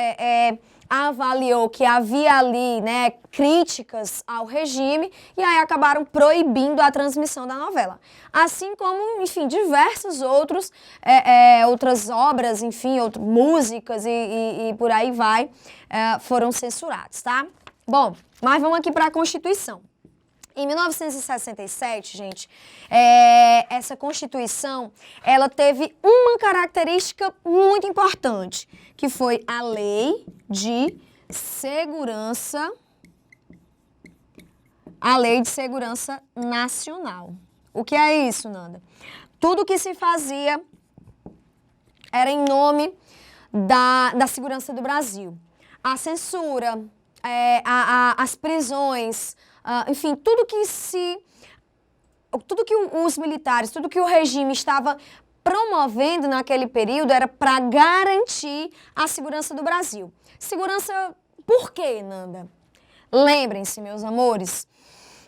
avaliou que havia ali, né, críticas ao regime e aí acabaram proibindo a transmissão da novela. Assim como, enfim, diversos outras obras, enfim, músicas e por aí vai, foram censurados, tá? Bom, mas vamos aqui para a Constituição. Em 1967, gente, essa Constituição, ela teve uma característica muito importante, que foi a Lei de Segurança Nacional. O que é isso, Nanda? Tudo que se fazia era em nome da segurança do Brasil. A censura, as prisões, enfim, tudo que os militares, tudo que o regime estava promovendo naquele período era para garantir a segurança do Brasil. Segurança por quê, Nanda? Lembrem-se, meus amores,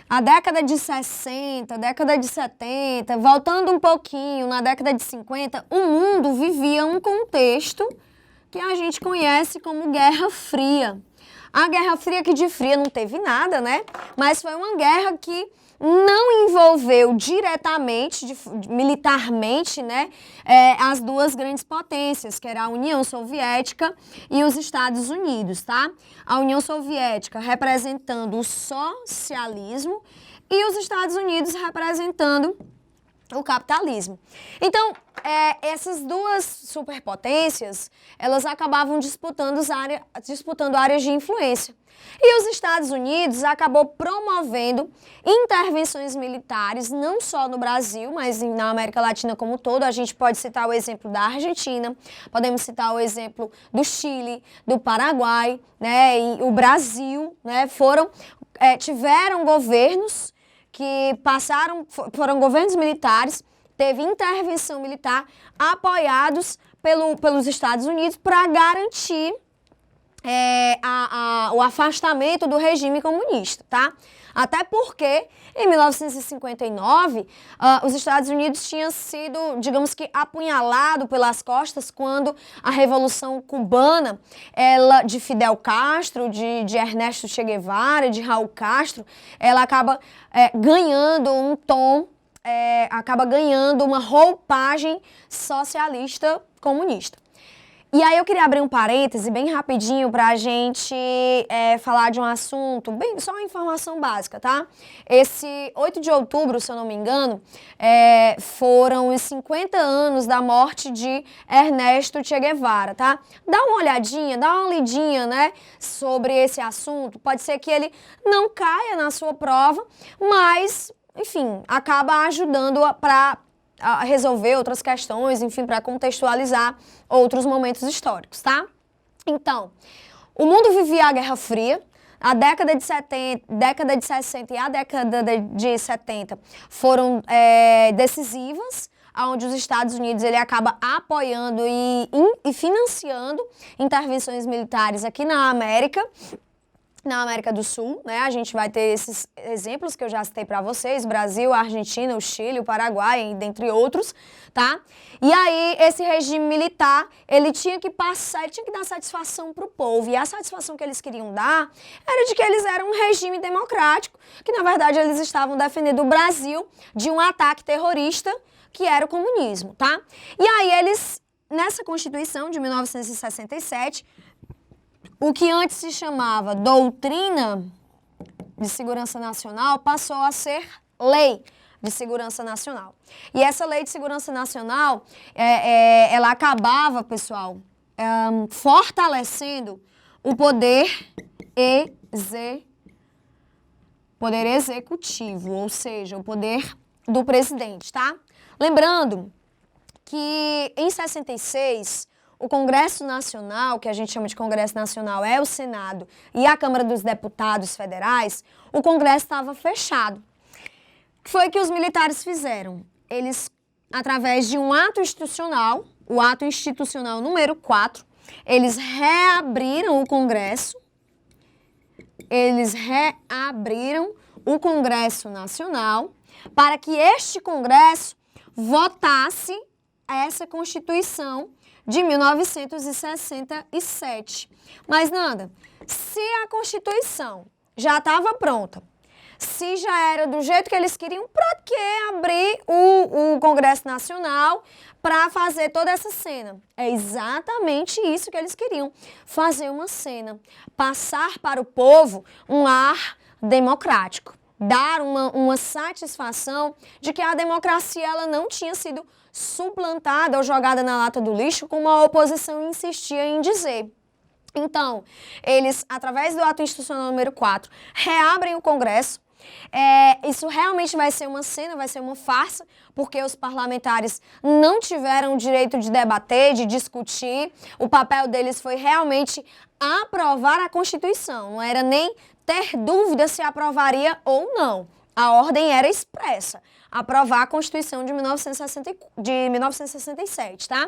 a década de 60, década de 70, voltando um pouquinho na década de 50, o mundo vivia um contexto que a gente conhece como Guerra Fria. A Guerra Fria, que de fria não teve nada, né? Mas foi uma guerra que não envolveu diretamente, militarmente, né, as duas grandes potências, que era a União Soviética e os Estados Unidos, tá? A União Soviética representando o socialismo e os Estados Unidos representando o capitalismo. Então, essas duas superpotências, elas acabavam disputando áreas de influência. E os Estados Unidos acabou promovendo intervenções militares, não só no Brasil, mas na América Latina como um todo. A gente pode citar o exemplo da Argentina, podemos citar o exemplo do Chile, do Paraguai, né, e o Brasil, né, tiveram governos que foram governos militares, teve intervenção militar apoiados pelos Estados Unidos para garantir o afastamento do regime comunista, tá? Até porque, em 1959, os Estados Unidos tinham sido, digamos que, apunhalado pelas costas quando a Revolução Cubana, de Fidel Castro, de Ernesto Che Guevara, de Raul Castro, ela acaba ganhando um tom, acaba ganhando uma roupagem socialista comunista. E aí eu queria abrir um parêntese bem rapidinho para a gente falar de um assunto, só uma informação básica, tá? Esse 8 de outubro, se eu não me engano, foram os 50 anos da morte de Ernesto Che Guevara, tá? Dá uma olhadinha, dá uma lidinha, né, sobre esse assunto. Pode ser que ele não caia na sua prova, mas, enfim, acaba ajudando para resolver outras questões, enfim, para contextualizar outros momentos históricos, tá? Então, o mundo vivia a Guerra Fria, a década de 60 e a década de 70 foram decisivas, onde os Estados Unidos ele acaba apoiando e financiando intervenções militares aqui na América do Sul, né? A gente vai ter esses exemplos que eu já citei para vocês, Brasil, Argentina, o Chile, o Paraguai, dentre outros, tá? E aí, esse regime militar, ele tinha que dar satisfação para o povo, e a satisfação que eles queriam dar era de que eles eram um regime democrático, que na verdade eles estavam defendendo o Brasil de um ataque terrorista que era o comunismo, tá? E aí eles, nessa Constituição de 1967, o que antes se chamava Doutrina de Segurança Nacional passou a ser Lei de Segurança Nacional. E essa Lei de Segurança Nacional, ela acabava, pessoal, fortalecendo o poder executivo, ou seja, o poder do presidente, tá? Lembrando que em 66, o Congresso Nacional, que a gente chama de Congresso Nacional, é o Senado e a Câmara dos Deputados Federais, o Congresso estava fechado. O que foi que os militares fizeram? Eles, através de um ato institucional, o ato institucional número 4, eles reabriram o Congresso, Nacional para que este Congresso votasse essa Constituição de 1967. Mas, Nanda, se a Constituição já estava pronta, se já era do jeito que eles queriam, para que abrir o Congresso Nacional para fazer toda essa cena? É exatamente isso que eles queriam, fazer uma cena, passar para o povo um ar democrático, dar uma satisfação de que a democracia ela não tinha sido suplantada ou jogada na lata do lixo, como a oposição insistia em dizer. Então, eles, através do ato institucional número 4, reabrem o Congresso. Isso realmente vai ser uma cena, vai ser uma farsa, porque os parlamentares não tiveram o direito de debater, de discutir. O papel deles foi realmente aprovar a Constituição, não era nem ter dúvida se aprovaria ou não. A ordem era expressa, aprovar a Constituição de 1967, tá?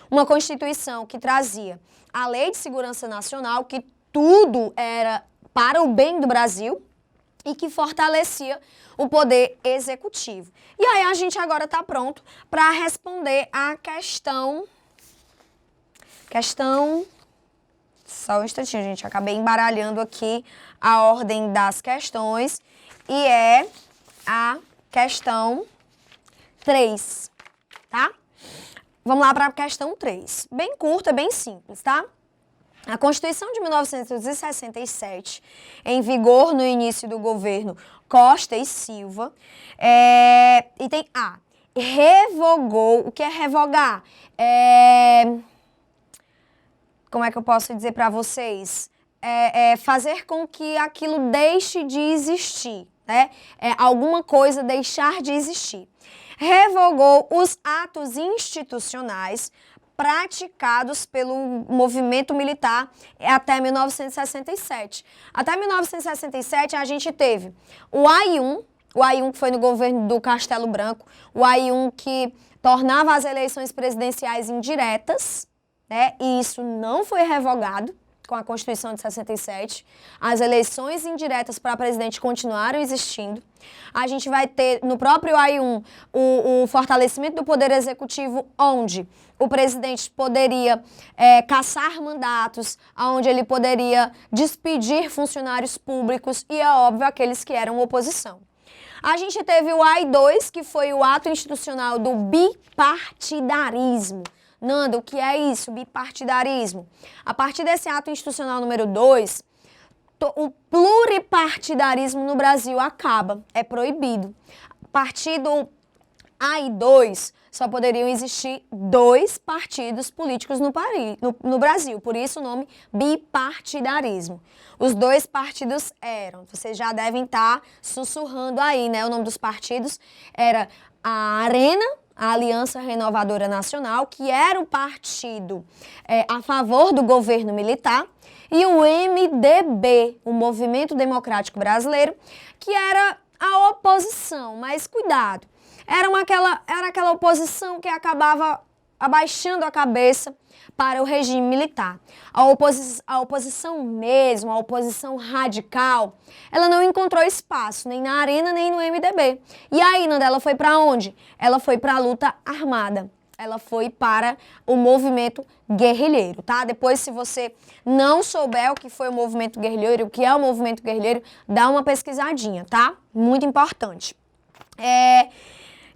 Uma Constituição que trazia a Lei de Segurança Nacional, que tudo era para o bem do Brasil, e que fortalecia o poder executivo. E aí a gente agora está pronto para responder a questão... Só um instantinho, gente. Acabei embaralhando aqui a ordem das questões. E é a questão 3, tá? Vamos lá para a questão 3. Bem curta, bem simples, tá? A Constituição de 1967, em vigor no início do governo Costa e Silva, e tem A, revogou. O que é revogar? Como é que eu posso dizer para vocês? Fazer com que aquilo deixe de existir, né? Alguma coisa deixar de existir. Revogou os atos institucionais praticados pelo movimento militar até 1967. Até 1967, a gente teve o AI-1 que foi no governo do Castelo Branco, o AI-1 que tornava as eleições presidenciais indiretas, né? E isso não foi revogado com a Constituição de 67. As eleições indiretas para presidente continuaram existindo. A gente vai ter no próprio AI-1 o fortalecimento do poder executivo, onde o presidente poderia cassar mandatos, onde ele poderia despedir funcionários públicos e, é óbvio, aqueles que eram oposição. A gente teve o AI-2, que foi o ato institucional do bipartidarismo. Nanda, o que é isso, bipartidarismo? A partir desse ato institucional número 2, o pluripartidarismo no Brasil acaba, é proibido. A partir do AI-2, só poderiam existir 2 partidos políticos no Brasil, por isso o nome bipartidarismo. Os 2 partidos eram, vocês já devem estar sussurrando aí, né? O nome dos partidos era a Arena, a Aliança Renovadora Nacional, que era o partido a favor do governo militar, e o MDB, o Movimento Democrático Brasileiro, que era a oposição, mas cuidado, era aquela oposição que acabava abaixando a cabeça para o regime militar. A oposição mesmo, a oposição radical, ela não encontrou espaço nem na Arena nem no MDB. E aí, Nanda, ela foi para onde? Ela foi para a luta armada. Ela foi para o movimento guerrilheiro, tá? Depois, se você não souber o que foi o movimento guerrilheiro, o que é o movimento guerrilheiro, dá uma pesquisadinha, tá? Muito importante.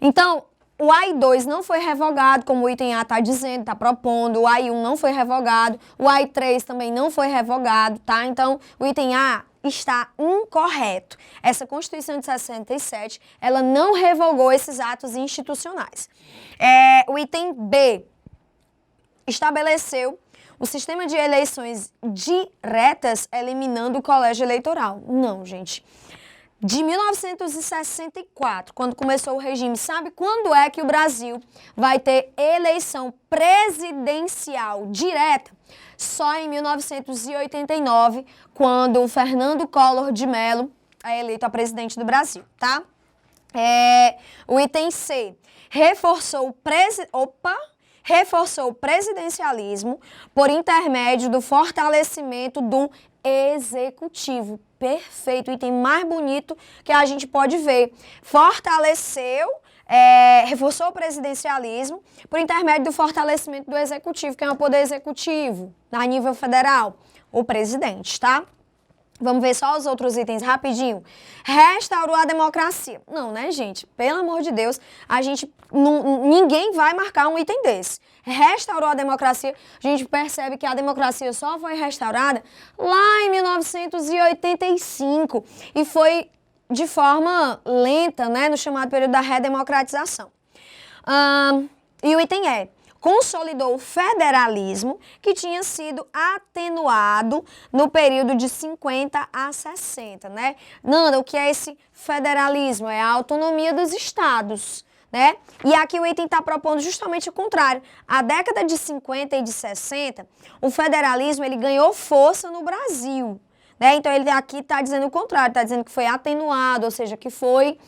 Então, O AI2 não foi revogado, como o item A está dizendo, está propondo. O AI1 não foi revogado. O AI3 também não foi revogado, tá? Então, o item A está incorreto. Essa Constituição de 67, ela não revogou esses atos institucionais. O item B estabeleceu o sistema de eleições diretas eliminando o colégio eleitoral. Não, gente. De 1964, quando começou o regime, sabe quando é que o Brasil vai ter eleição presidencial direta? Só em 1989, quando o Fernando Collor de Mello é eleito a presidente do Brasil, tá? O item C, reforçou o presidencialismo por intermédio do fortalecimento do executivo. Perfeito, o item mais bonito que a gente pode ver. Reforçou o presidencialismo por intermédio do fortalecimento do executivo. Quem é o poder executivo a nível federal? O presidente, tá? Vamos ver só os outros itens rapidinho. Restaurou a democracia. Não, né, gente? Pelo amor de Deus, ninguém vai marcar um item desse. Restaurou a democracia. A gente percebe que a democracia só foi restaurada lá em 1985 e foi de forma lenta, né, no chamado período da redemocratização. E o item consolidou o federalismo, que tinha sido atenuado no período de 50 a 60, né? Nanda, o que é esse federalismo? É a autonomia dos estados, né? E aqui o item está propondo justamente o contrário. A década de 50 e de 60, o federalismo ele ganhou força no Brasil, né? Então ele aqui está dizendo o contrário, está dizendo que foi atenuado, ou seja, que foi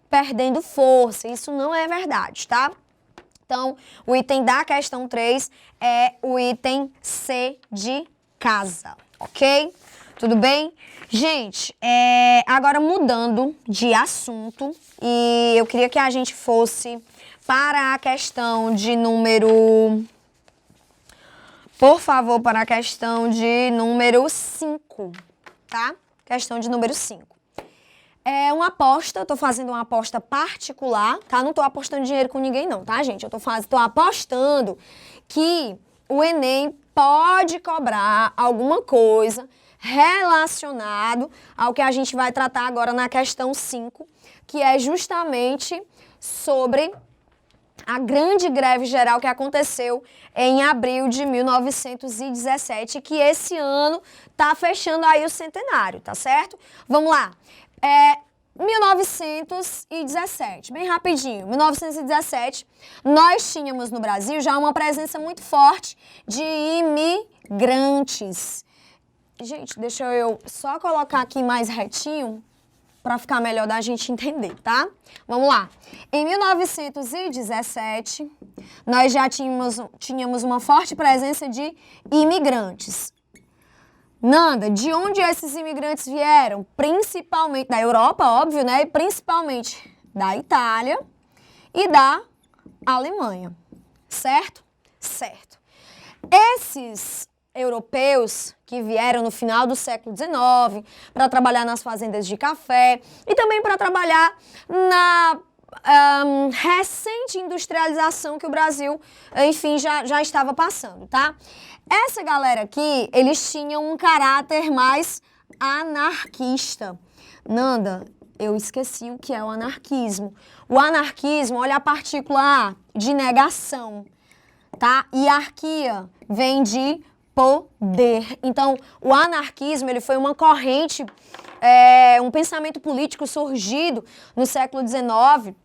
perdendo força. Isso não é verdade, tá? Então, o item da questão 3 é o item C de casa, ok? Tudo bem? Gente, agora mudando de assunto, e eu queria que a gente fosse para a questão de número... Por favor, para a questão de número 5, tá? Questão de número 5. É uma aposta, eu tô fazendo uma aposta particular, tá? Não tô apostando dinheiro com ninguém não, tá, gente? Eu tô apostando que o Enem pode cobrar alguma coisa relacionado ao que a gente vai tratar agora na questão 5, que é justamente sobre a grande greve geral que aconteceu em abril de 1917, que esse ano tá fechando aí o centenário, tá certo? Vamos lá. 1917, bem rapidinho, 1917, nós tínhamos no Brasil já uma presença muito forte de imigrantes. Gente, deixa eu só colocar aqui mais retinho para ficar melhor da gente entender, tá? Vamos lá. Em 1917, nós já tínhamos uma forte presença de imigrantes. Nanda, de onde esses imigrantes vieram? Principalmente da Europa, óbvio, né? E principalmente da Itália e da Alemanha, certo? Certo. Esses europeus que vieram no final do século XIX para trabalhar nas fazendas de café e também para trabalhar na recente industrialização que o Brasil, enfim, já estava passando, tá? Essa galera aqui, eles tinham um caráter mais anarquista. Nanda, eu esqueci o que é o anarquismo. O anarquismo, olha a partícula A, de negação, tá? Hierarquia vem de poder. Então, o anarquismo, ele foi uma corrente, um pensamento político surgido no século XIX,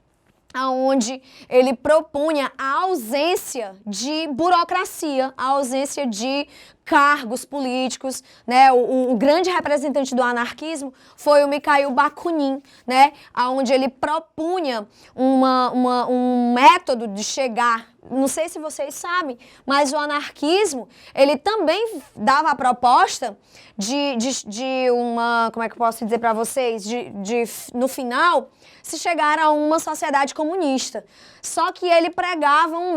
onde ele propunha a ausência de burocracia, a ausência de cargos políticos, né? O grande representante do anarquismo foi o Mikhail Bakunin, né? Onde ele propunha um método de chegar, não sei se vocês sabem, mas o anarquismo, ele também dava a proposta de uma, como é que eu posso dizer para vocês, no final, se chegar a uma sociedade comunista. Só que ele pregava um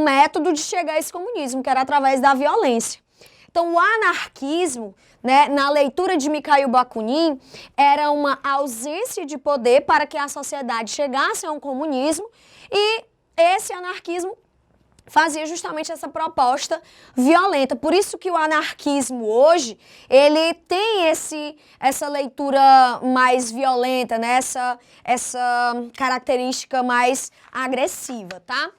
método de chegar a esse comunismo, que era através da violência. Então, o anarquismo, né, na leitura de Mikhail Bakunin, era uma ausência de poder para que a sociedade chegasse a um comunismo e esse anarquismo fazia justamente essa proposta violenta. Por isso que o anarquismo hoje, ele tem essa leitura mais violenta, né? Essa característica mais agressiva, tá?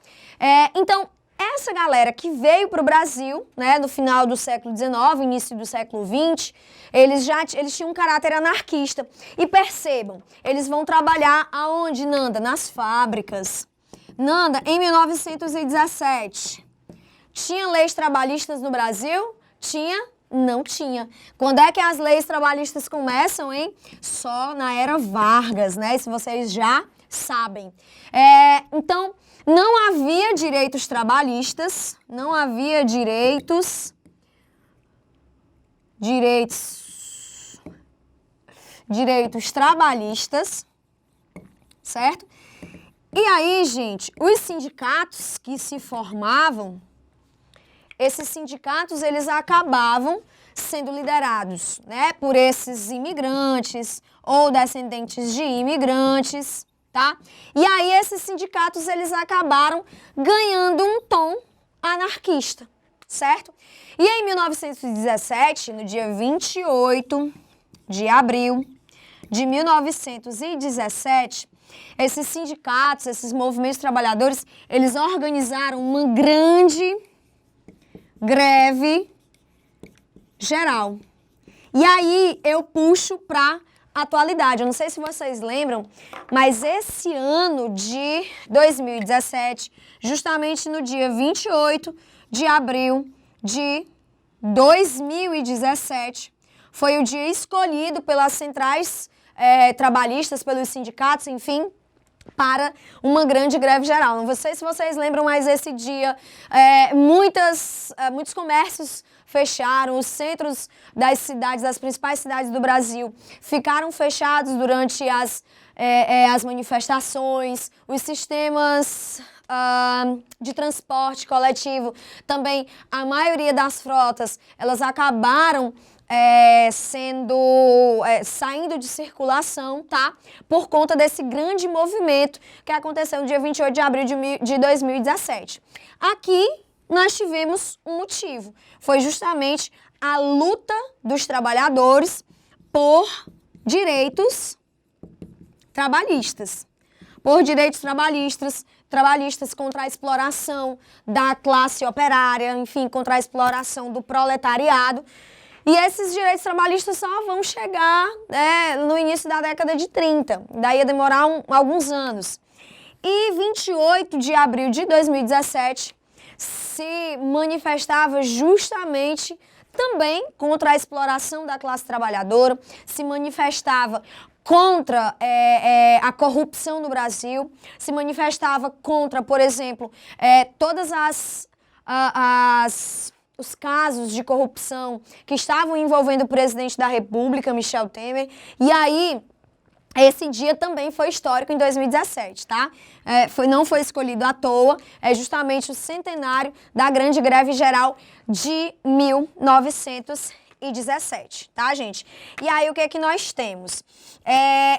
Então, essa galera que veio para o Brasil, né, no final do século XIX, início do século XX, eles tinham um caráter anarquista. E percebam, eles vão trabalhar aonde, Nanda? Nas fábricas. Nanda, em 1917, tinha leis trabalhistas no Brasil? Tinha? Não tinha. Quando é que as leis trabalhistas começam, hein? Só na era Vargas, né? Isso vocês já sabem. Então, não havia direitos trabalhistas, não havia direitos trabalhistas, certo? E aí, gente, os sindicatos que se formavam, esses sindicatos, eles acabavam sendo liderados, né, por esses imigrantes ou descendentes de imigrantes, tá? E aí esses sindicatos, eles acabaram ganhando um tom anarquista, certo? E em 1917, no dia 28 de abril de 1917, esses sindicatos, esses movimentos trabalhadores, eles organizaram uma grande greve geral. E aí eu puxo para atualidade. Eu não sei se vocês lembram, mas esse ano de 2017, justamente no dia 28 de abril de 2017, foi o dia escolhido pelas centrais trabalhistas, pelos sindicatos, enfim, para uma grande greve geral. Não sei se vocês lembram, mas esse dia muitos comércios fecharam, os centros das cidades, das principais cidades do Brasil, ficaram fechados durante as manifestações, os sistemas de transporte coletivo, também a maioria das frotas, elas acabaram saindo de circulação, tá? Por conta desse grande movimento que aconteceu no dia 28 de abril de 2017. Aqui nós tivemos um motivo. Foi justamente a luta dos trabalhadores por direitos trabalhistas. Por direitos trabalhistas contra a exploração da classe operária, enfim, contra a exploração do proletariado. E esses direitos trabalhistas só vão chegar no início da década de 30, daí ia demorar alguns anos. E 28 de abril de 2017 se manifestava justamente também contra a exploração da classe trabalhadora, se manifestava contra a corrupção no Brasil, se manifestava contra, por exemplo, todas os casos de corrupção que estavam envolvendo o presidente da República, Michel Temer. E aí, esse dia também foi histórico em 2017, tá? Não foi escolhido à toa, é justamente o centenário da grande greve geral de 1917, tá, gente? E aí, o que é que nós temos?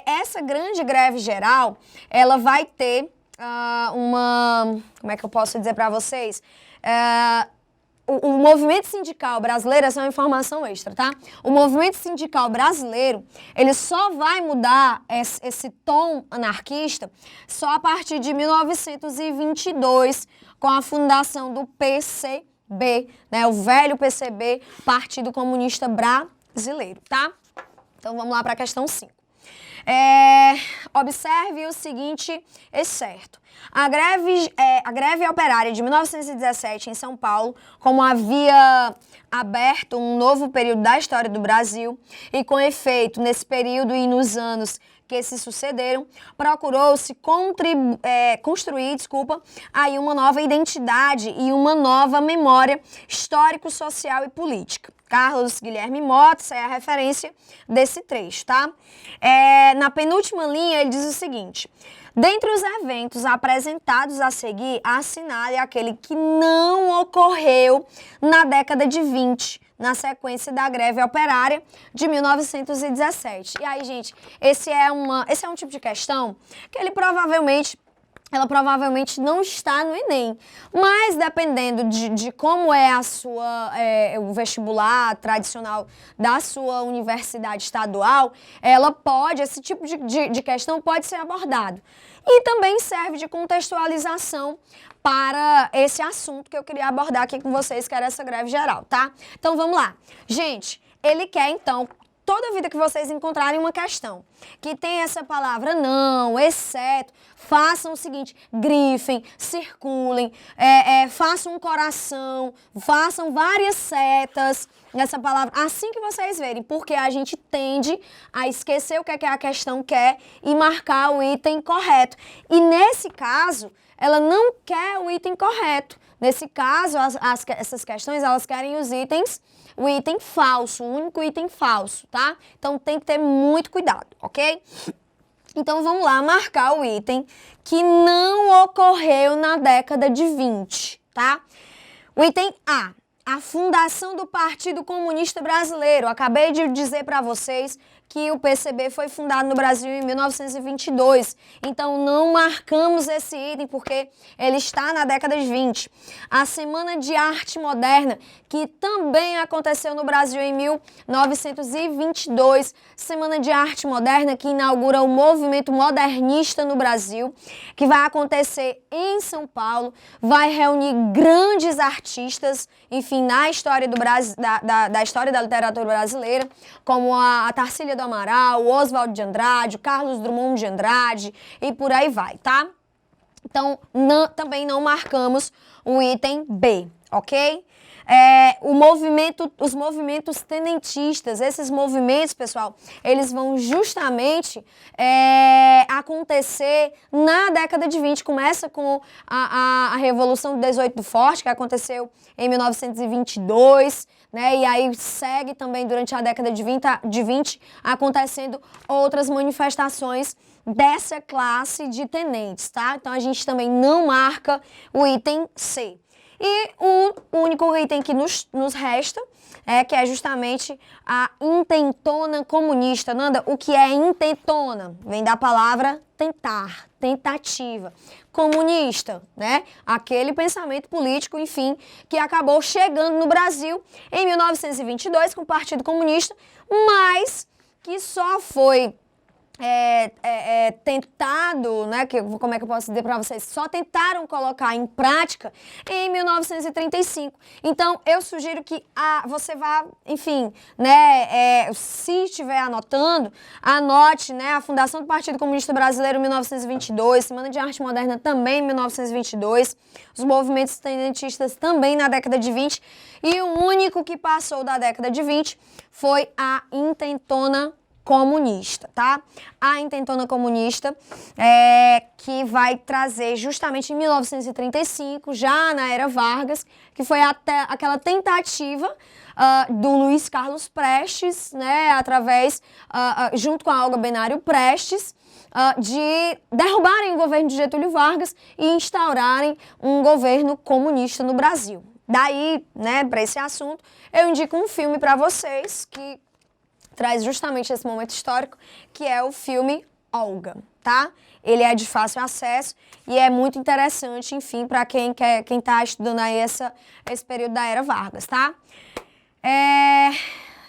Essa grande greve geral, ela vai ter como é que eu posso dizer para vocês? O movimento sindical brasileiro, essa é uma informação extra, tá? O movimento sindical brasileiro, ele só vai mudar esse tom anarquista só a partir de 1922, com a fundação do PCB, né? O velho PCB, Partido Comunista Brasileiro, tá? Então vamos lá para a questão 5. Observe o seguinte excerto. A greve operária de 1917 em São Paulo, como havia aberto um novo período da história do Brasil e com efeito nesse período e nos anos que se sucederam, procurou-se construir, aí uma nova identidade e uma nova memória histórico-social e política. Carlos Guilherme Motta é a referência desse trecho, tá? Na penúltima linha, ele diz o seguinte: dentre os eventos apresentados a seguir, assinale aquele que não ocorreu na década de 20, na sequência da greve operária de 1917. E aí, gente, esse é um tipo de questão que ele provavelmente ela provavelmente não está no Enem. Mas dependendo de como é a sua, o vestibular tradicional da sua universidade estadual, esse tipo de questão pode ser abordado. E também serve de contextualização para esse assunto que eu queria abordar aqui com vocês, que era essa greve geral, tá? Então vamos lá. Gente, ele quer então, toda vida que vocês encontrarem uma questão que tem essa palavra não, exceto, façam o seguinte, grifem, circulem, façam um coração, façam várias setas nessa palavra, assim que vocês verem, porque a gente tende a esquecer o que a questão quer e marcar o item correto. E nesse caso, ela não quer o item correto. Nesse caso, essas questões, elas querem os itens, o item falso, o único item falso, tá? Então tem que ter muito cuidado, ok? Então vamos lá, marcar o item que não ocorreu na década de 20, tá? O item A fundação do Partido Comunista Brasileiro. Acabei de dizer para vocês que o PCB foi fundado no Brasil em 1922. Então, não marcamos esse item porque ele está na década de 20. A Semana de Arte Moderna, que também aconteceu no Brasil em 1922. Semana de Arte Moderna que inaugura o movimento modernista no Brasil, que vai acontecer em São Paulo, vai reunir grandes artistas, enfim, na história do Brasil, da história da literatura brasileira, como a Tarsília do Amaral, o Oswald de Andrade, o Carlos Drummond de Andrade e por aí vai, tá? Então, também não marcamos o item B, ok? Os movimentos tenentistas, esses movimentos, pessoal, eles vão justamente acontecer na década de 20. Começa com a Revolução do 18 do Forte, que aconteceu em 1922, né? E aí segue também durante a década de 20 acontecendo outras manifestações dessa classe de tenentes, tá? Então a gente também não marca o item C. E o único item que nos resta que é justamente a intentona comunista. Nanda, o que é intentona? Vem da palavra tentar, tentativa. Comunista, né? Aquele pensamento político, enfim, que acabou chegando no Brasil em 1922 com o Partido Comunista, mas que só foi tentado, né, como é que eu posso dizer para vocês, só tentaram colocar em prática em 1935. Então, eu sugiro que você vá, enfim, né, se estiver anotando, anote, né, a fundação do Partido Comunista Brasileiro em 1922, Semana de Arte Moderna também em 1922, os movimentos tenentistas também na década de 20, e o único que passou da década de 20 foi a intentona comunista, tá? A intentona comunista que vai trazer justamente em 1935, já na era Vargas, que foi até aquela tentativa do Luiz Carlos Prestes, né, junto com a Olga Benário Prestes, de derrubarem o governo de Getúlio Vargas e instaurarem um governo comunista no Brasil. Daí, né, para esse assunto, eu indico um filme para vocês que traz justamente esse momento histórico, que é o filme Olga, tá? Ele é de fácil acesso e é muito interessante, enfim, para quem tá estudando aí esse período da Era Vargas, tá?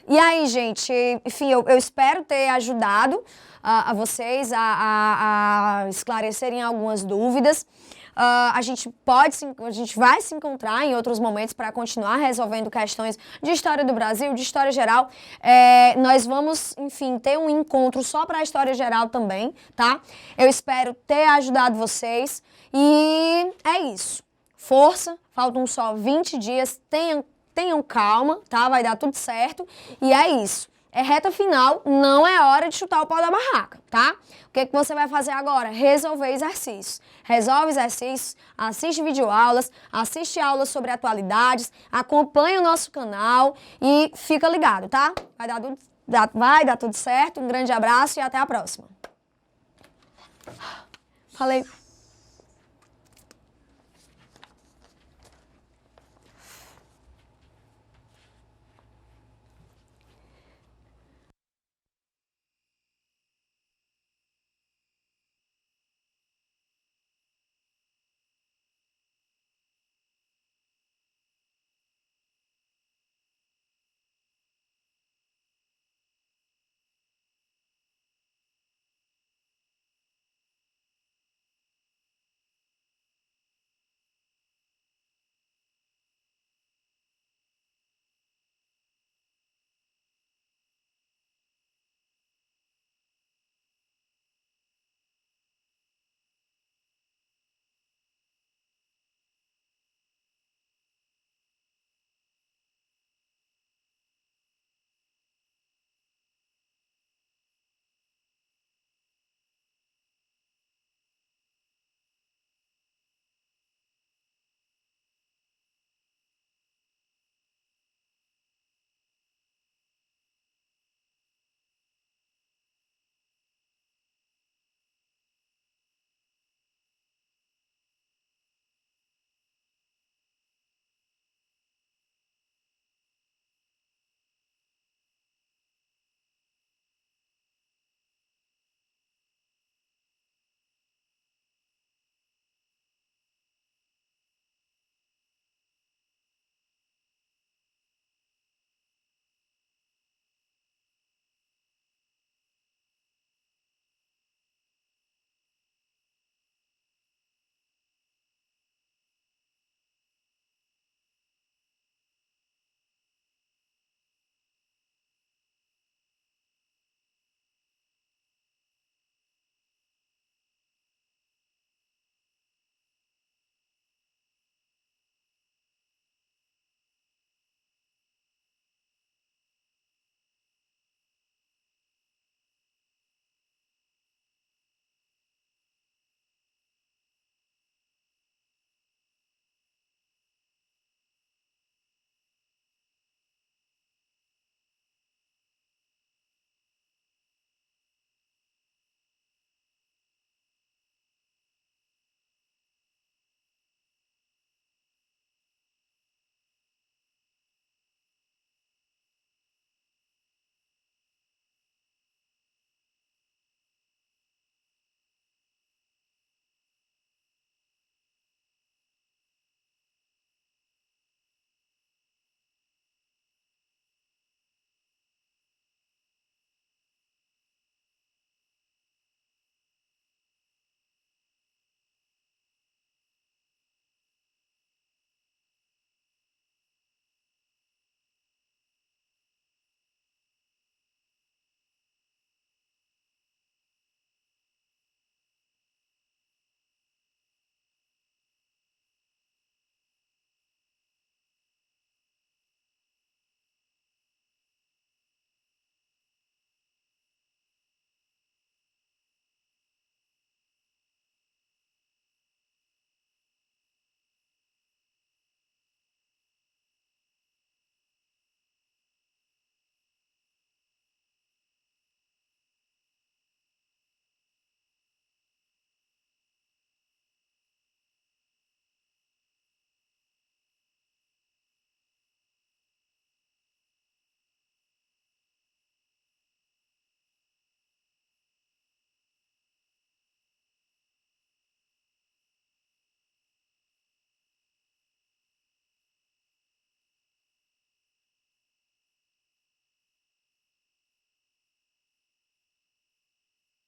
E aí, gente, enfim, eu espero ter ajudado a vocês a esclarecerem algumas dúvidas. A gente vai se encontrar em outros momentos para continuar resolvendo questões de história do Brasil, de história geral. Nós vamos, enfim, ter um encontro só para a história geral também, tá? Eu espero ter ajudado vocês e é isso. Força, faltam só 20 dias, tenham calma, tá? Vai dar tudo certo e é isso. É reta final, não é hora de chutar o pau da barraca, tá? O que você vai fazer agora? Resolver exercícios. Resolve exercícios, assiste videoaulas, assiste aulas sobre atualidades, acompanha o nosso canal e fica ligado, tá? Vai dar tudo certo, um grande abraço e até a próxima. Falei.